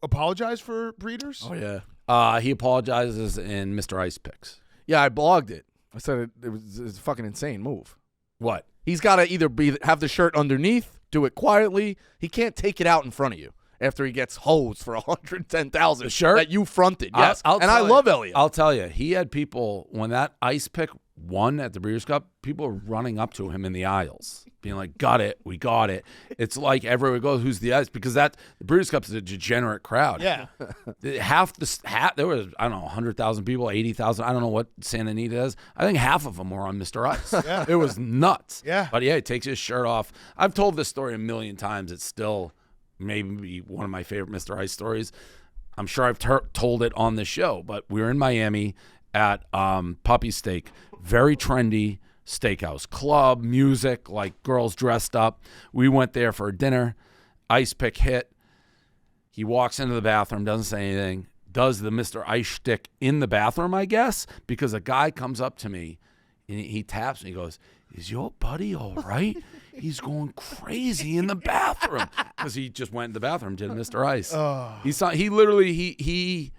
apologized for breeders? Oh yeah, He apologizes in Mr. Ice picks. yeah. I blogged it. I said it's a fucking insane move. What? He's got to either have the shirt underneath, do it quietly. He can't take it out in front of you after he gets hosed for 110,000. The shirt that you fronted. Yes, and I tell you- love Elliott. I'll tell you, he had people when that Ice pick won at the Breeders' Cup. People were running up to him in the aisles, being like, "Got it, we got it." It's like everywhere goes, "Who's the Ice?" Because the Breeders' Cup is a degenerate crowd. Yeah. Half there was, I don't know, 100,000 people, 80,000. I don't know what Santa Anita is. I think half of them were on Mr. Ice. Yeah. It was nuts. Yeah. But yeah, he takes his shirt off. I've told this story a million times. It's still maybe one of my favorite Mr. Ice stories. I'm sure I've told it on the show, but we were in Miami at Puppy Steak, very trendy steakhouse, club, music, like girls dressed up. We went there for dinner. Ice pick hit. He walks into the bathroom, doesn't say anything, does the Mr. Ice shtick in the bathroom, I guess, because a guy comes up to me and he taps me. He goes, "Is your buddy all right? He's going crazy in the bathroom," because he just went in the bathroom, did Mr. Ice. He literally he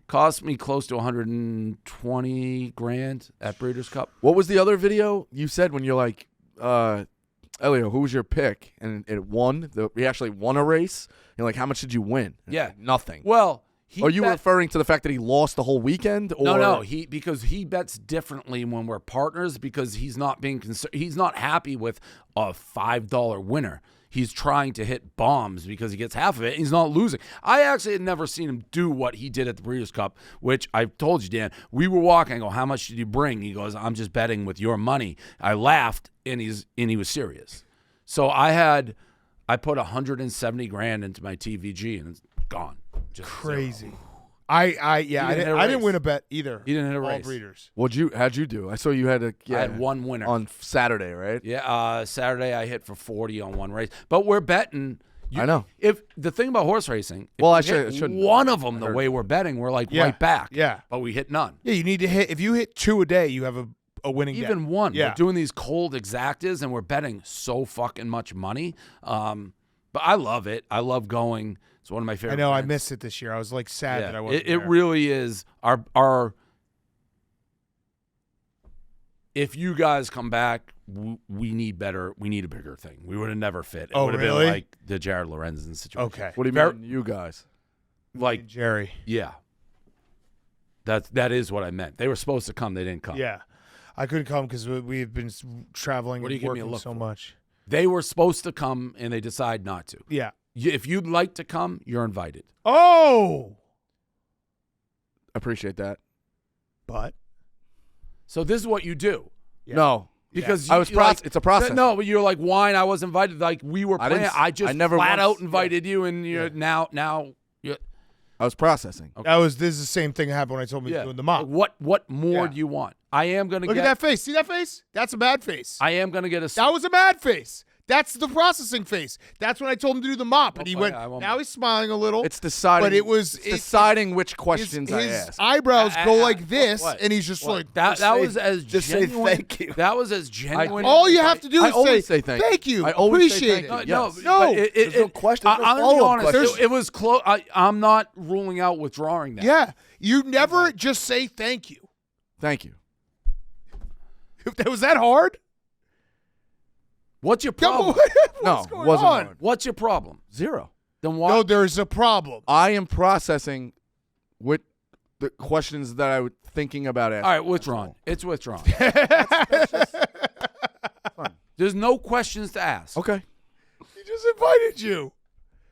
cost me close to $120,000 at Breeders' Cup. What was the other video you said when you're like, Elio, who was your pick? And it won. He actually won a race. You're like, how much did you win? Yeah. Nothing. Well, Are you referring to the fact that he lost the whole weekend? Or? No. Because he bets differently when we're partners, because he's not being he's not happy with a $5 winner. He's trying to hit bombs because he gets half of it. He's not losing. I actually had never seen him do what he did at the Breeders' Cup, which I told you, Dan. We were walking. I go, "How much did you bring?" He goes, "I'm just betting with your money." I laughed, and he was serious. So I put $170,000 into my TVG, and it's gone. Just Crazy. zero. I didn't win a bet either. You didn't hit a All race. Breeders. How'd you do? I saw you had I had one winner on Saturday, right? Yeah, Saturday I hit for 40 on one race. But we're betting. I know. If the thing about horse racing, if Well, we I hit shouldn't. one of them the way we're betting, we're like right back. Yeah. But we hit none. Yeah, you need to hit. If you hit 2 a day, you have a winning Even day. one. Yeah. We're doing these cold exactas, and we're betting so fucking much money. But I love it. I love going. It's one of my favorite. I know. I events. missed it this year. I was like sad that I wasn't It there. really is our. If you guys come back, we need better. We need a bigger thing. We would have never fit. It Oh, would have really? been like the Jared Lorenzen situation. Okay. What do you mean, you guys? Like, Jerry. yeah. That is what I meant. They were supposed to come. They didn't come. Yeah. I couldn't come because we've been traveling What do you and give me a working look so for? much. They were supposed to come, and they decide not to. Yeah. If you'd like to come, you're invited. Oh. Appreciate that. But. So this is what you do. Yeah. No. Because I was it's a process. No, but you're like, wine, I was invited. Like, we were I planning. didn't- I just I never flat once- out invited you, and you're now you're, I was processing. This is the same thing that happened when I told me yeah. doing the mop. What more Yeah. do you want? I am going to Look get. at that face. See that face? That's a bad face. I am going to get a. That was a mad face. That's the processing face. That's when I told him to do the mop, and he Oh, went. yeah, I won't- Now he's smiling a little. It's deciding. But it was it's deciding which questions his I ask. eyebrows go like this, what? and he's just like that was as just say genuine. thank you. That was as genuine. all you have to do I is always say say thank you. you. I always say Appreciate thank it. you. No, Yes. No. but There's no question. There's no I'm gonna be follow-up honest. question. It was close. I'm not ruling out withdrawing that. Yeah, you never just say thank you. Thank you. Was that hard? What's your Come problem? on, what's No, going wasn't on? hard. What's your problem? 0. Then why? No, there's a problem. I am processing with the questions that I was thinking about asking. All right, withdrawn. It's withdrawn. There's no questions to ask. Okay. He just invited you.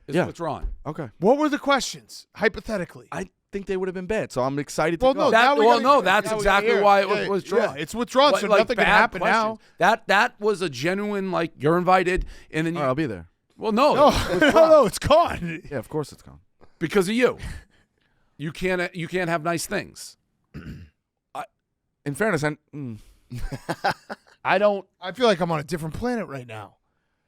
It's Yeah. withdrawn. Okay. What were the questions, hypothetically? I think they would have been bad, so I'm excited to Well, go. no, That- now we well, gotta- no, that's now we exactly gotta hear why it. it was Yeah, withdrawn. yeah, it's withdrawn, so Like nothing can bad happen questions. now. That was a genuine, like, you're invited, and then you. All right, I'll be there. Well, no, No, it's withdrawn no, it's gone. Yeah, of course it's gone. because of you. You can't have nice things. In fairness, I don't. I feel like I'm on a different planet right now.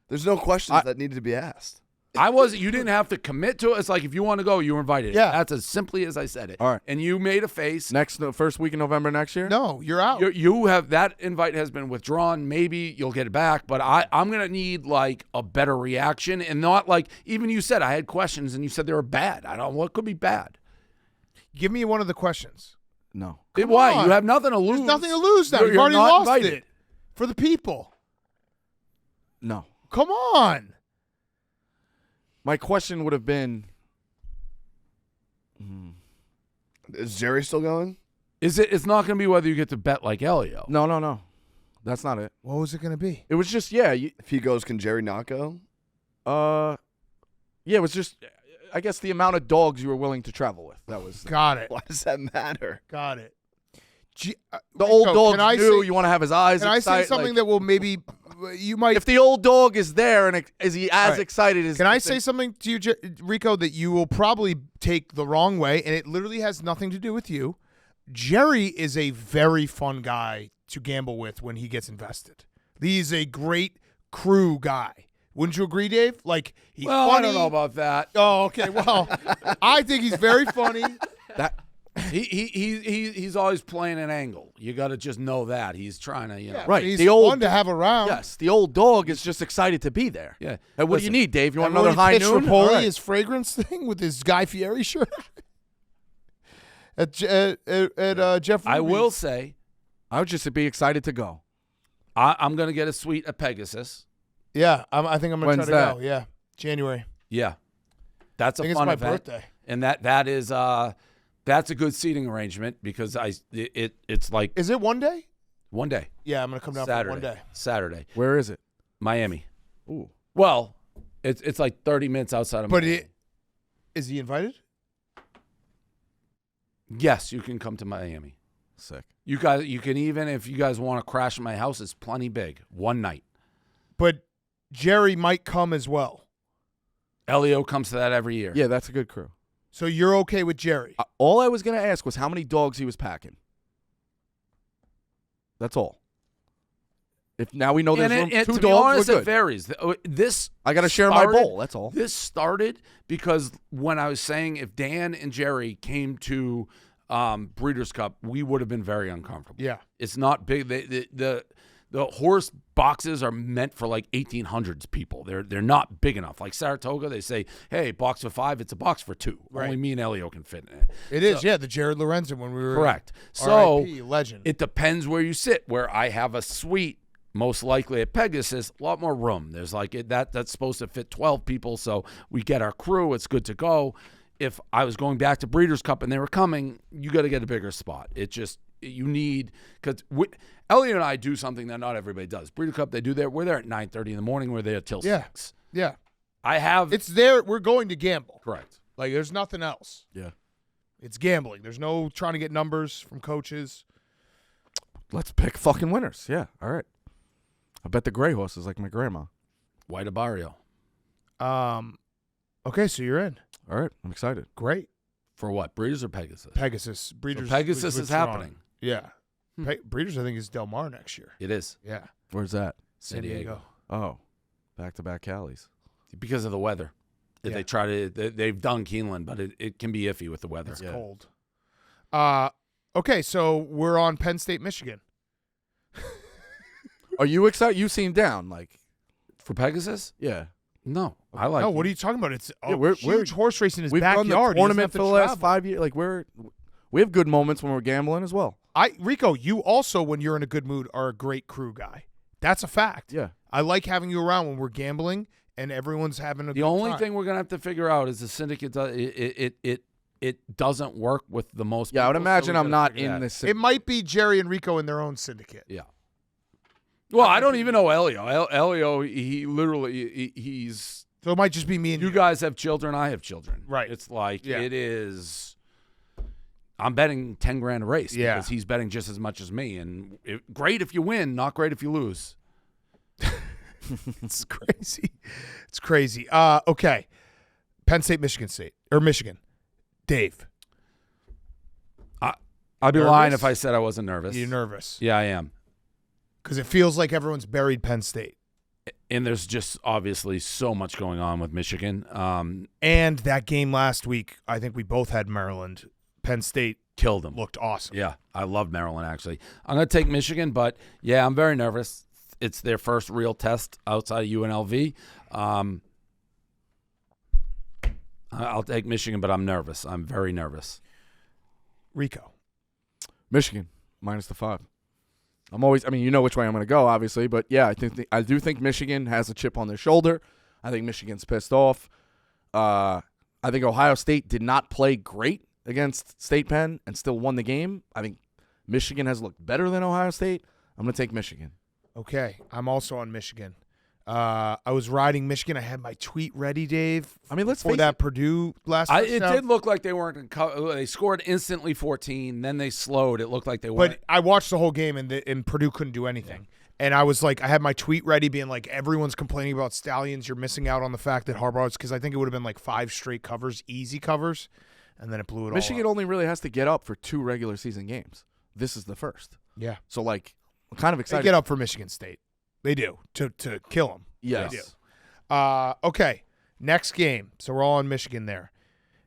There's no questions that needed to be asked. I wasn't. You didn't have to commit to it. It's like if you want to go, you were invited. Yeah. That's as simply as I said it. All right. And you made a face. first week in November next year? No, you're out. You have that invite has been withdrawn. Maybe you'll get it back, but I'm gonna need like a better reaction and not like even you said I had questions and you said they were bad. I don't know what could be bad. Give me one of the questions. No. Why? on. You have nothing to lose. There's nothing to lose now. You're- You've you're already not lost invited. it for the people. No. Come on. My question would have been Is Jerry still going? Is it? It's not gonna be whether you get to bet like Elio. no. That's not it. What was it going to be? It was just If he goes, can Jerry not go? it was just I guess the amount of dogs you were willing to travel with. That was Got it. Why does that matter? Got it. the old Rico, dog can I knew say- you want to have his eyes Can I say excited, something like- that will maybe you might. If the old dog is there and is he as right. excited as? Can I say something to you, Rico, that you will probably take the wrong way, and it literally has nothing to do with you. Jerry is a very fun guy to gamble with when he gets invested. He's a great crew guy. Wouldn't you agree, Dave? Like, he's Well, funny. I don't know about that. Oh, okay. Well, I think he's very funny. that? He's always playing an angle. You got to just know that he's trying to, Yeah, Right. He's The old- fun to have around. Yes, the old dog is just excited to be there. Yeah. Hey, what do you Listen, need, Dave? You want Remember another when he high pitched noon? Rapoli All right. his fragrance thing with his Guy Fieri shirt at Jeff. I will Ruby's. say, I would just be excited to go. I'm going to get a suite at Pegasus. Yeah, I think I'm gonna When's try to that? go. Yeah, January. Yeah, that's I think a it's fun my event, birthday. and that is that's a good seating arrangement because it's like Is it one day? one day, Yeah, I'm gonna come down Saturday, for one day. Saturday, Where is it? Miami. Ooh. Well, it's like 30 minutes outside of. But Miami. is he invited? Yes, you can come to Miami. Sick. You can even if you guys want to crash at my house, it's plenty big. One night. But Jerry might come as well. Elio comes to that every year. Yeah, that's a good crew. So you're okay with Jerry? All I was going to ask was how many dogs he was packing. That's all. If now we know there's And room, two to be dogs, honest, we're it good. varies. This I got to share my started- bowl. That's all. This started because when I was saying if Dan and Jerry came to Breeders' Cup, we would have been very uncomfortable. Yeah. It's not big. The horse boxes are meant for like 1800s people. They're not big enough. Like Saratoga, they say, hey, box for 5, it's a box for 2. Right. Only me and Elio can fit in it. It is. Yeah, the Jared Lorenzen when we were Correct. So R.I.P. legend. it depends where you sit. Where I have a suite, most likely at Pegasus, a lot more room. There's like that's supposed to fit 12 people, so we get our crew. It's good to go. If I was going back to Breeders' Cup and they were coming, you got to get a bigger spot. It just you need because Elliot and I do something that not everybody does. Breeders' Cup, we're there at 9:30 in the morning. We're there till 6. Yeah. I have It's there. We're going to gamble. correct. Like, there's nothing else. Yeah. It's gambling. There's no trying to get numbers from coaches. Let's pick fucking winners. Yeah. All right. I bet the gray horse is like my grandma. White Barrio Okay, so you're in. All right. I'm excited. Great. for what? Breeders or Pegasus? Pegasus. Breeders. Pegasus is happening. Yeah. Breeders, I think, is Del Mar next year. It is. Yeah. Where's that? San Diego. Oh, back-to-back Callies. Because of the weather. Yeah. They try to. They've done Keeneland, but it can be iffy with the weather. It's cold. Okay, so we're on Penn State, Michigan. Are you excited? You seem down. Like, For Pegasus? yeah. No, I like. No, what are you talking about? It's we're- huge horse race in his We've done backyard. the He doesn't tournament have to for the last travel. 5 years. Like, we have good moments when we're gambling as well. Rico, you also, when you're in a good mood, are a great crew guy. That's a fact. Yeah. I like having you around when we're gambling and everyone's having a The good only time. thing we're gonna have to figure out is the syndicate. It doesn't work with the most. Yeah, I would people, so imagine we I'm gotta not figure in that. this. It might be Jerry and Rico in their own syndicate. Yeah. Well, I don't even know Elio. Elio, he literally he's. So it might just be me and You guys have children. I have children. Right. It's like Yeah. it is. I'm betting $10,000 a race Yeah. because he's betting just as much as me, and great if you win, not great if you lose. It's crazy. It's crazy. Okay. Penn State, Michigan State. Or Michigan. Dave, I'd be Nervous? lying if I said I wasn't nervous. you're nervous. Yeah, I am. Because it feels like everyone's buried Penn State. And there's just obviously so much going on with Michigan. And that game last week, I think we both had Maryland. Penn State Killed them. looked awesome. Yeah, I love Maryland, actually. I'm going to take Michigan, but, yeah, I'm very nervous. It's their first real test outside of UNLV. I'll take Michigan, but I'm nervous. I'm very nervous. Rico. Michigan minus the 5. I'm always. I mean, you know which way I'm going to go, obviously, but yeah, I do think Michigan has a chip on their shoulder. I think Michigan's pissed off. I think Ohio State did not play great against State Penn and still won the game. I think Michigan has looked better than Ohio State. I'm going to take Michigan. Okay. I'm also on Michigan. I was riding Michigan. I had my tweet ready, Dave. I mean, let's for face that it. Purdue last It touchdown. did look like they weren't they scored instantly 14, then they slowed. It looked like they weren't. But I watched the whole game, and Purdue couldn't do anything. And I was like, I had my tweet ready being like, everyone's complaining about Stallions. You're missing out on the fact that Harbaugh, because I think it would have been like 5 straight covers, easy covers, and then it blew it Michigan all up. only really has to get up for 2 regular season games. This is the first. Yeah. So, like, I'm kind of They excited. get up for Michigan State. They do, to kill them. Yes. They do. Okay, next game. So we're all in Michigan there.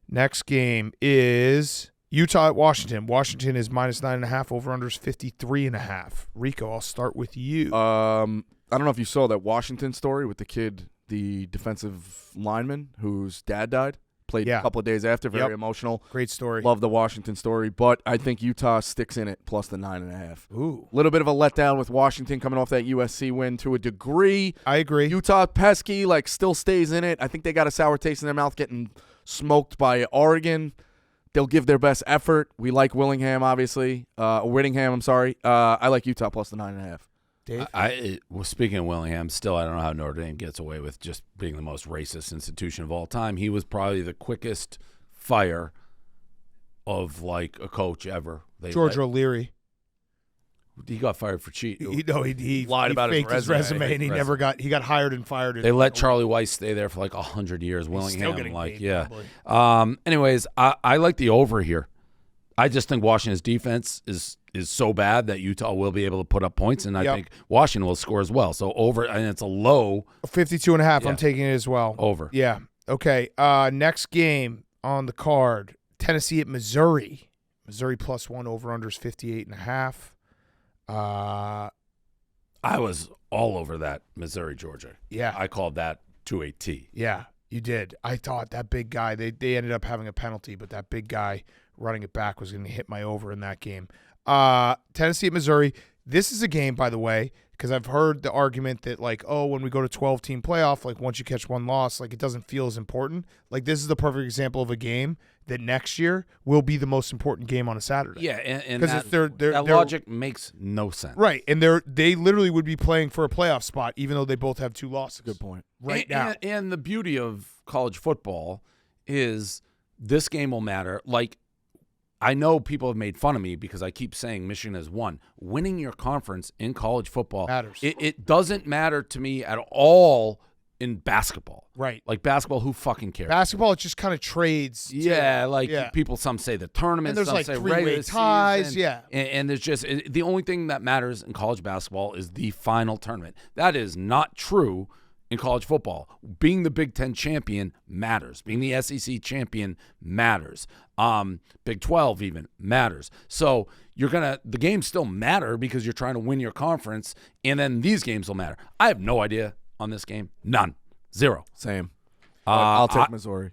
Next game is Utah at Washington. Washington is minus 9.5. Over-unders 53.5. Rico, I'll start with you. I don't know if you saw that Washington story with the kid, the defensive lineman whose dad died. Played Yeah. a couple of days after. Very Yep. emotional. Great story. Love the Washington story, but I think Utah sticks in it plus the 9.5. Ooh, A little bit of a letdown with Washington coming off that USC win to a degree. I agree. Utah pesky, like still stays in it. I think they got a sour taste in their mouth getting smoked by Oregon. They'll give their best effort. We like Whittingham, obviously. Whittingham, I'm sorry. I like Utah plus the 9.5. Dave? Well, speaking of Willingham, still I don't know how Notre Dame gets away with just being the most racist institution of all time. He was probably the quickest fire of like a coach ever. George O'Leary. He got fired for cheating. He Lied about his faked his resume. resume, and he never got. He got hired and fired. They let Charlie Weiss stay there for like 100 years. He's Willingham, still getting like paid, yeah. probably. Anyways, I like the over here. I just think Washington's defense is so bad that Utah will be able to put up points, and I Yep. think Washington will score as well. So over, and it's a low 52.5. Yeah. I'm taking it as well. over. Yeah. Okay. Next game on the card: Tennessee at Missouri. Missouri +1. Over/unders 58.5. I was all over that Missouri Georgia. Yeah. I called that to a T. Yeah, you did. I thought that big guy, they ended up having a penalty, but that big guy running it back was going to hit my over in that game. Tennessee at Missouri. This is a game, by the way, because I've heard the argument that, like, oh, when we go to 12-team playoff, like, once you catch one loss, like, it doesn't feel as important. Like, this is the perfect example of a game that next year will be the most important game on a Saturday. Yeah, and 'Cause that, if they're logic makes no sense. Right, and they literally would be playing for a playoff spot, even though they both have 2 losses. Good point. Right and, now. And the beauty of college football is this game will matter. Like, I know people have made fun of me because I keep saying Michigan has won. Winning your conference in college football Matters. It doesn't matter to me at all in basketball. Right. Like basketball, who fucking cares? Basketball, it just kind of trades. Yeah, like Yeah. people, some say the tournament, And there's some like say three-way regular ties, season, yeah. And there's just the only thing that matters in college basketball is the final tournament. That is not true in college football. Being the Big Ten champion matters. Being the SEC champion matters. Big 12 even matters. So the games still matter because you're trying to win your conference, and then these games will matter. I have no idea on this game. None. Zero. Same. I'll take Missouri.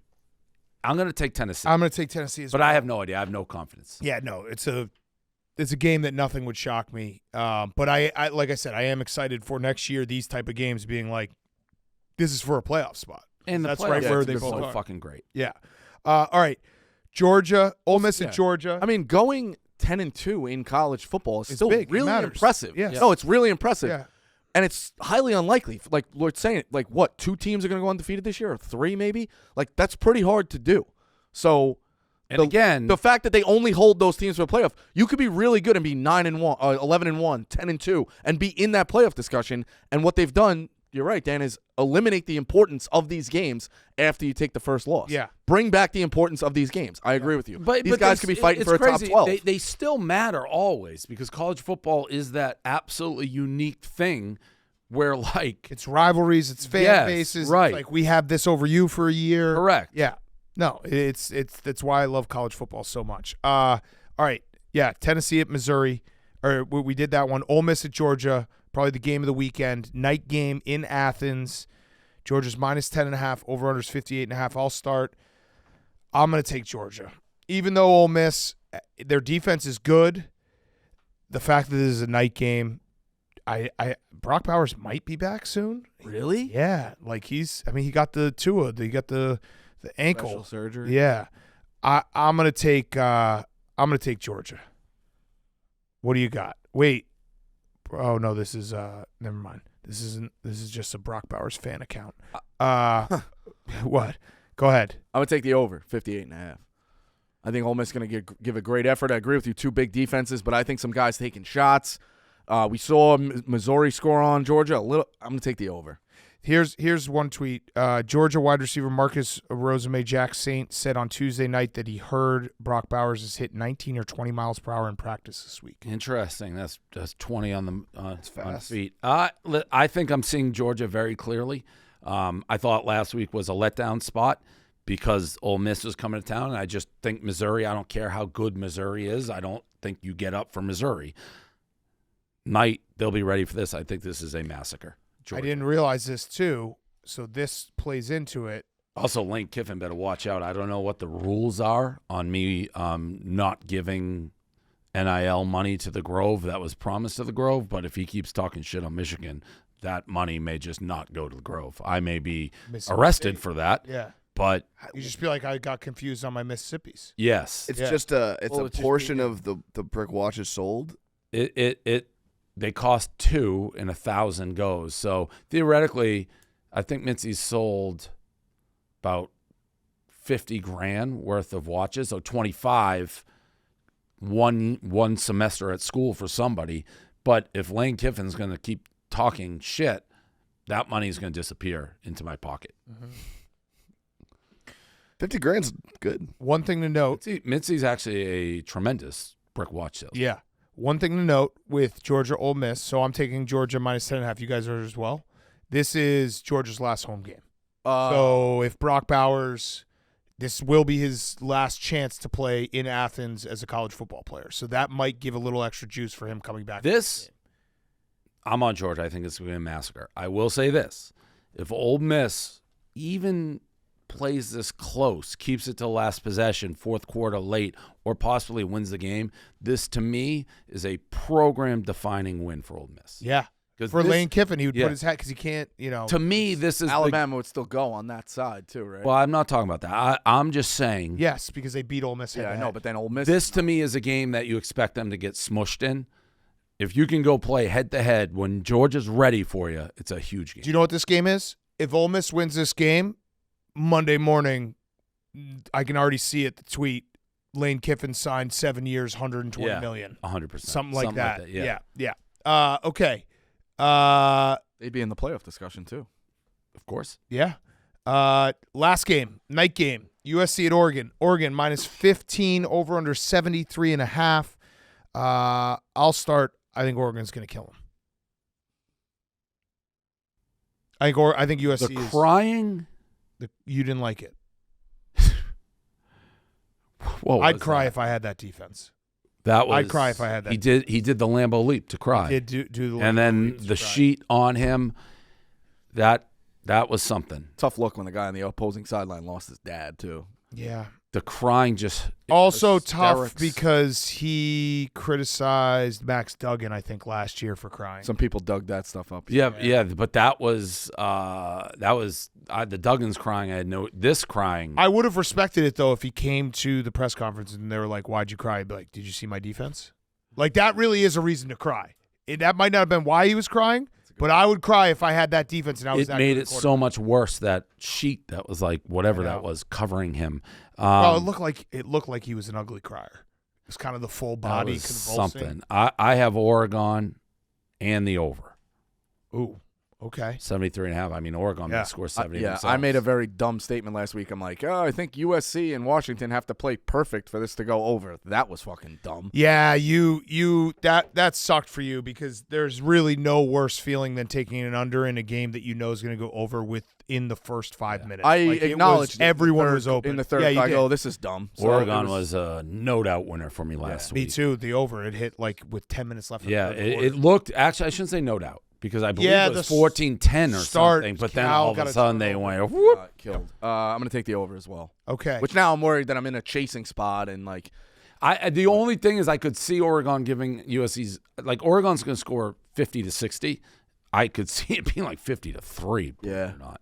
I'm going to take Tennessee. I'm going to take Tennessee as well. But I have no idea. I have no confidence. Yeah, no, it's a game that nothing would shock me. But I like I said, I am excited for next year. These type of games being like, this is for a playoff spot, And the that's playoffs right where are they so both are. fucking great. Yeah. All right, Georgia, Ole Miss Yeah. at Georgia. I mean, going 10-2 in college football is It's still big. It really matters. impressive. Yes. No, it's really impressive. Yeah. And it's highly unlikely. Like Lloyd's saying, like what, 2 teams are going to go undefeated this year, or 3 maybe? Like that's pretty hard to do. So, And again, the fact that they only hold those teams for a playoff, you could be really good and be 9-1, 11-1, 10-2, and be in that playoff discussion. And what they've done, you're right, Dan, is eliminate the importance of these games after you take the first loss. Yeah. Bring back the importance of these games. I agree with you. These guys could be fighting it's for a crazy. top 12. They still matter always because college football is that absolutely unique thing where, like, It's rivalries. It's fan Yes, bases. right. It's like we have this over you for a year. correct. Yeah. No, it's that's why I love college football so much. All right. Yeah, Tennessee at Missouri. Or we did that one. Ole Miss at Georgia. Probably the game of the weekend. Night game in Athens. Georgia's minus 10.5. Over/unders 58.5. I'll start. I'm going to take Georgia. Even though Ole Miss, their defense is good, the fact that this is a night game, Brock Bowers might be back soon. Really? Yeah, like he got the Tua, he got the ankle Special surgery. Yeah, I'm gonna take Georgia. What do you got? Wait, oh no, this is never mind. This isn't. This is just a Brock Bowers fan account. What? Go ahead. I'm going to take the over, 58.5. I think Ole Miss is going to give a great effort. I agree with you, 2 big defenses, but I think some guys taking shots. We saw Missouri score on Georgia a little. I'm going to take the over. Here's one tweet. Georgia wide receiver Marcus Roseme Jack Saint said on Tuesday night that he heard Brock Bowers has hit 19 or 20 miles per hour in practice this week. Interesting. That's 20 on the on feet. I think I'm seeing Georgia very clearly. I thought last week was a letdown spot because Ole Miss was coming to town, and I just think Missouri, I don't care how good Missouri is, I don't think you get up for Missouri. They'll be ready for this. I think this is a massacre. Georgia. I didn't realize this, too, so this plays into it. Also, Lane Kiffin better watch out. I don't know what the rules are on me not giving NIL money to the Grove that was promised to the Grove, but if he keeps talking shit on Michigan, that money may just not go to the Grove. I may be arrested for that. Yeah. But you just feel like I got confused on my Mississippi's. yes. It's just a portion of the brick watches sold. They cost 2 and 1,000 goes. So theoretically, I think Mitzi's sold about 50 grand worth of watches. So 25 one semester at school for somebody. But if Lane Kiffin's going to keep talking shit, that money is going to disappear into my pocket. Mm-hmm. 50 grand's good. One thing to note. Mitzi's actually a tremendous brick watch salesman. Yeah. One thing to note with Georgia Ole Miss, so I'm taking Georgia minus 10.5. You guys are as well. This is Georgia's last home game. So if Brock Bowers, this will be his last chance to play in Athens as a college football player. So that might give a little extra juice for him coming back. I'm on Georgia. I think it's going to be a massacre. I will say this. If Ole Miss even plays this close, keeps it to last possession, fourth quarter late, or possibly wins the game, this to me is a program-defining win for Ole Miss. Yeah. For Lane Kiffin, he would put his hat because he can't, To me, this is Alabama would still go on that side too, right? Well, I'm not talking about that. I'm just saying. Yes, because they beat Ole Miss. Yeah, I know, but then Ole Miss. This to me is a game that you expect them to get smushed in. If you can go play head-to-head when Georgia's ready for you, it's a huge game. Do you know what this game is? If Ole Miss wins this game, Monday morning, I can already see it, the tweet, Lane Kiffin signed 7 years, $120 million. 100%. Something like that. Yeah. Okay. They'd be in the playoff discussion too. Of course. Yeah. Last game, night game, USC at Oregon. Oregon minus 15, over under 73.5. I'll start. I think Oregon's going to kill him. I think USC the is crying. You didn't like it. I'd cry if I had that defense. I'd cry if I had that. He did the Lambeau leap to cry. He did do the Lambeau and then leap to the cry. sheet on him. That was something. Tough look when the guy on the opposing sideline lost his dad too. Yeah. The crying just Also hysterics. tough because he criticized Max Duggan, I think, last year for crying. Some people dug that stuff up. Yeah, but that was the Duggins crying. I had this crying. I would have respected it, though, if he came to the press conference and they were like, why'd you cry? I'd be like, did you see my defense? Like, that really is a reason to cry. That might not have been why he was crying, but I would cry if I had that defense and I was It made it so much worse, that sheet that was like whatever that was covering him. It looked like he was an ugly crier. It was kind of the full body that was convulsing. something. I have Oregon and the over. Ooh, okay. 73.5. I mean, Oregon may score 70 themselves. I made a very dumb statement last week. I'm like, I think USC and Washington have to play perfect for this to go over. That was fucking dumb. Yeah, that sucked for you because there's really no worse feeling than taking an under in a game that you know is going to go over within the first 5 minutes. I acknowledged everyone was open in the third. Yeah, I go, this is dumb. So Oregon was a no doubt winner for me last week. Me too. The over, it hit like with 10 minminutes left. Yeah, it looked, actually, I shouldn't say no doubt, because I believe it was 14-10 or something, but then all of a sudden they went, whoop. Killed. I'm going to take the over as well. Okay. Which now I'm worried that I'm in a chasing spot and like. The only thing is I could see Oregon giving USC's, like, Oregon's going to score 50 to 60. I could see it being like 50 to 3. Yeah. Or not.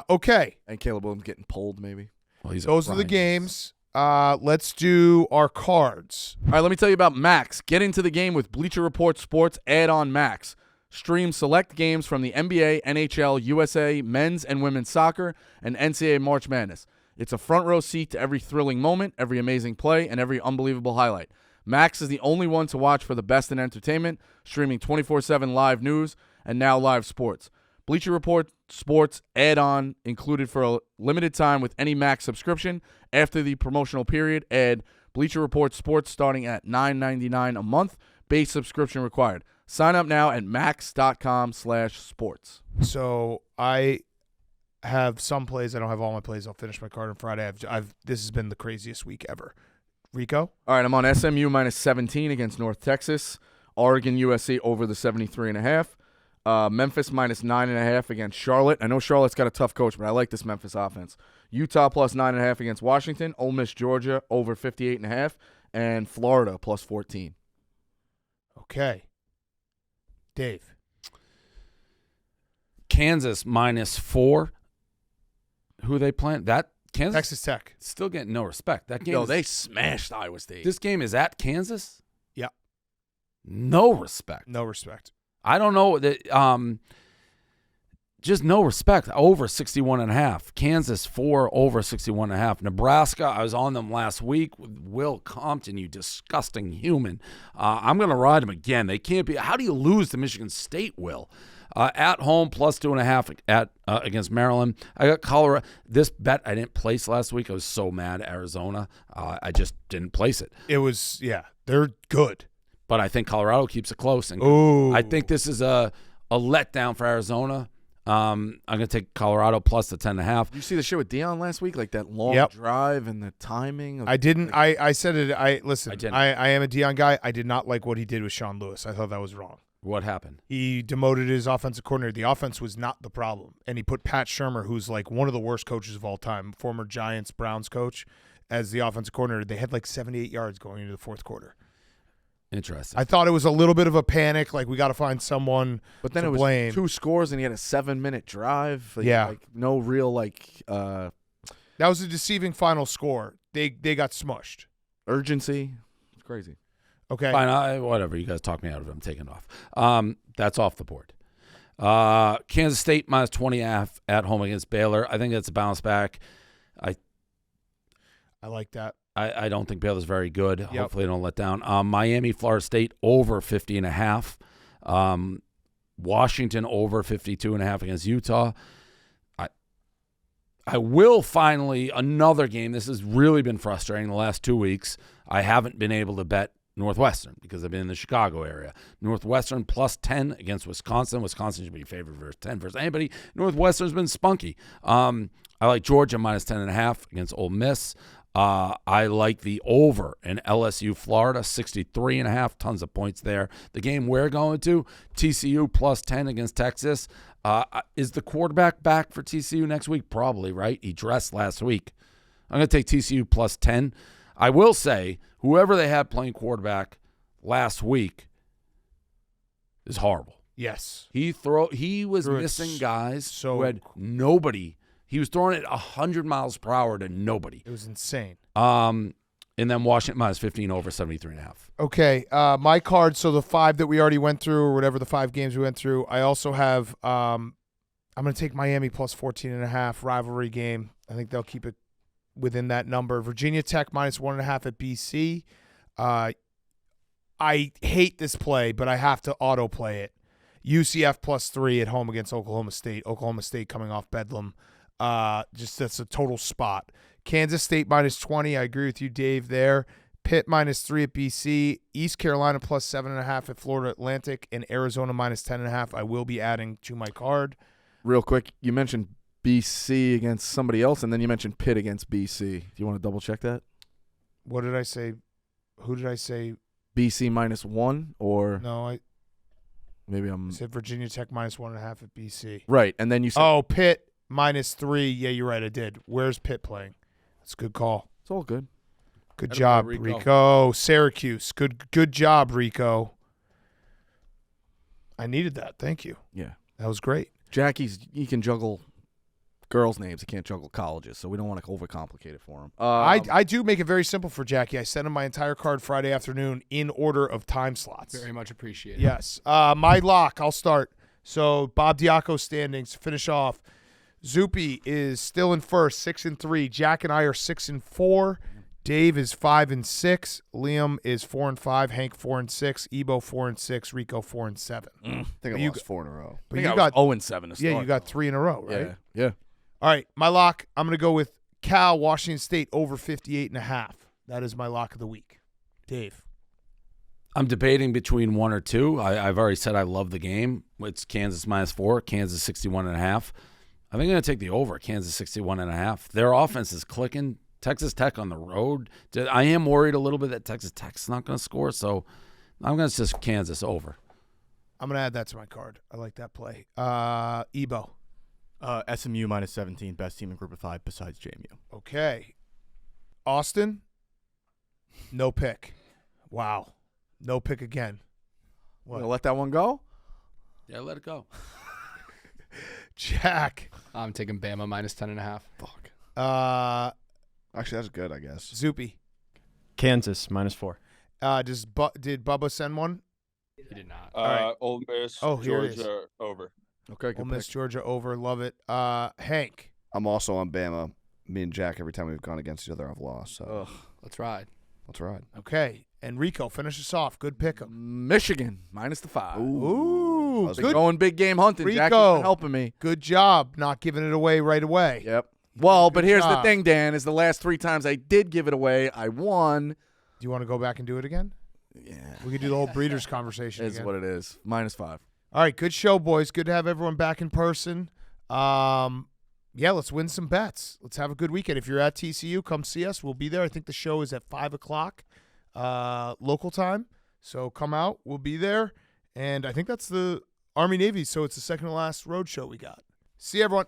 Okay. And Caleb Williams getting pulled maybe. Well, those are the games. Let's do our cards. All right, let me tell you about Max. Get into the game with Bleacher Report Sports Add-on Max. Stream select games from the NBA, NHL, USA, men's and women's soccer, and NCAA March Madness. It's a front row seat to every thrilling moment, every amazing play, and every unbelievable highlight. Max is the only one to watch for the best in entertainment, streaming 24/7 live news and now live sports. Bleacher Report Sports add-on included for a limited time with any Max subscription. After the promotional period, add Bleacher Report Sports starting at $9.99 a month. Base subscription required. Sign up now at max.com/sports. So I have some plays. I don't have all my plays. I'll finish my card on Friday. This has been the craziest week ever. Rico? All right, I'm on SMU minus 17 against North Texas. Oregon USC over the 73.5. Memphis minus 9.5 against Charlotte. I know Charlotte's got a tough coach, but I like this Memphis offense. Utah plus 9.5 against Washington. Ole Miss Georgia over 58.5, and Florida plus 14. Okay. Dave? Kansas minus 4. Who are they playing? That Kansas Texas Tech. still getting no respect. That game. Yo, is- they smashed Iowa State. This game is at Kansas. Yeah. No respect. No respect. I don't know that. Just no respect. Over 61.5. Kansas 4 over 61.5. Nebraska. I was on them last week with Will Compton. You disgusting human. I'm gonna ride them again. They can't be. How do you lose to Michigan State? Will at home plus 2.5 at against Maryland. I got Colorado. This bet I didn't place last week. I was so mad. Arizona. I just didn't place it. It was, yeah, they're good. But I think Colorado keeps it close. And Ooh. I think this is a letdown for Arizona. I'm going to take Colorado plus the 10.5. You see the shit with Deion last week, like that long Yep. drive and the timing. Of, I didn't. I said it. Listen. I didn't. I am a Dion guy. I did not like what he did with Sean Lewis. I thought that was wrong. What happened? He demoted his offensive coordinator. The offense was not the problem, and he put Pat Shurmur, who's like one of the worst coaches of all time, former Giants Browns coach, as the offensive coordinator. They had like 78 yards going into the fourth quarter. Interesting. I thought it was a little bit of a panic, like we got to find someone but then to it was blame. 2 scores and he had a 7-minute drive. Like, Yeah. like no real That was a deceiving final score. They got smushed. urgency. It's crazy. Okay. Fine. Whatever. You guys talk me out of it. I'm taking it off. That's off the board. Kansas State minus 20.5 at home against Baylor. I think that's a bounce back. I like that. I don't think Baylor's very good. Yep. Hopefully they don't let down. Miami, Florida State over 50.5. Washington over 52.5 against Utah. I will finally, another game. This has really been frustrating the last 2 weeks. I haven't been able to bet Northwestern because I've been in the Chicago area. Northwestern plus 10 against Wisconsin. Wisconsin should be favored versus 10 versus anybody. Northwestern's been spunky. I like Georgia minus 10.5 against Ole Miss. I like the over in LSU, Florida, 63.5, tons of points there. The game we're going to, TCU plus 10 against Texas. Is the quarterback back for TCU next week? Probably, right? He dressed last week. I'm going to take TCU plus 10. I will say, whoever they had playing quarterback last week is horrible. Yes. He was Threw it missing guys so- who had nobody. He was throwing it 100 miles per hour to nobody. It was insane. And then Washington minus 15 over 73.5. Okay, my card. So the 5 that we already went through, or whatever the 5 games we went through, I also have. I'm going to take Miami plus 14.5 rivalry game. I think they'll keep it within that number. Virginia Tech minus 1.5 at BC. I hate this play, but I have to auto play it. UCF plus 3 at home against Oklahoma State. Oklahoma State coming off Bedlam. Just that's a total spot. Kansas State minus 20. I agree with you, Dave, there. Pitt minus 3 at BC. East Carolina plus 7.5 at Florida Atlantic. And Arizona minus 10.5. I will be adding to my card. Real quick, you mentioned BC against somebody else, and then you mentioned Pitt against BC. Do you want to double check that? What did I say? Who did I say? BC minus 1, or No, I maybe I'm said Virginia Tech minus 1.5 at BC. right. And then you said Pitt minus 3. Yeah, you're right. I did. Where's Pitt playing? That's a good call. it's all good. Good Attaboy, job, Rico. Rico. Syracuse. Good job, Rico. I needed that. Thank you. Yeah, That was great. he can juggle girls' names. He can't juggle colleges, so we don't want to overcomplicate it for him. I do make it very simple for Jackie. I sent him my entire card Friday afternoon in order of time slots. Very much appreciated. Yes. My lock, I'll start. So Bob Diaco standings to finish off. Zupi is still in first, 6-3. Jack and I are 6-4. Dave is 5-6. Liam is 4-5. Hank 4-6. Ebo 4-6. Rico 4-7. I think I lost 4 in a row. But I you think got 0-7 to start. yeah, you got 3 in a row, right? Yeah. All right, my lock. I'm going to go with Cal, Washington State over 58.5. That is my lock of the week. Dave. I'm debating between 1 or 2. I've already said I love the game. It's Kansas -4, Kansas 61.5. I think I'm going to take the over, Kansas 61.5. Their offense is clicking. Texas Tech on the road. I am worried a little bit that Texas Tech's not going to score, so I'm going to just Kansas over. I'm going to add that to my card. I like that play. Ebo. SMU -17, best team in Group of 5 besides JMU. Okay. Austin, no pick. Wow. No pick again. You gonna let that one go? Yeah, let it go. Jack. I'm taking Bama -10.5. Fuck. Actually, that's good, I guess. Zoopy. Kansas -4. Did Bubba send one? He did not. right. Ole Miss, Oh, here it is. Georgia over. Okay, Ole good Miss, pick. Georgia over. Love it. Hank. I'm also on Bama. Me and Jack, every time we've gone against each other, I've lost. So Ugh. Let's ride. let's ride. Okay. And Rico, finish us off. Good pick 'em. Michigan -5. Ooh. How's it Good, Going big game hunting. Jack Rico. has been helping me. good job not giving it away right away. Yep. Well, but Good here's the job. thing, Dan, is the last 3 times I did give it away, I won. Do you want to go back and do it again? Yeah. We could do the whole Breeders' conversation Is again. what it is. -5. All right, good show, boys. Good to have everyone back in person. Yeah, let's win some bets. Let's have a good weekend. If you're at TCU, come see us. We'll be there. I think the show is at 5 o'clock local time. So come out. We'll be there. And I think that's the Army-Navy, so it's the second to last road show we got. See you, everyone.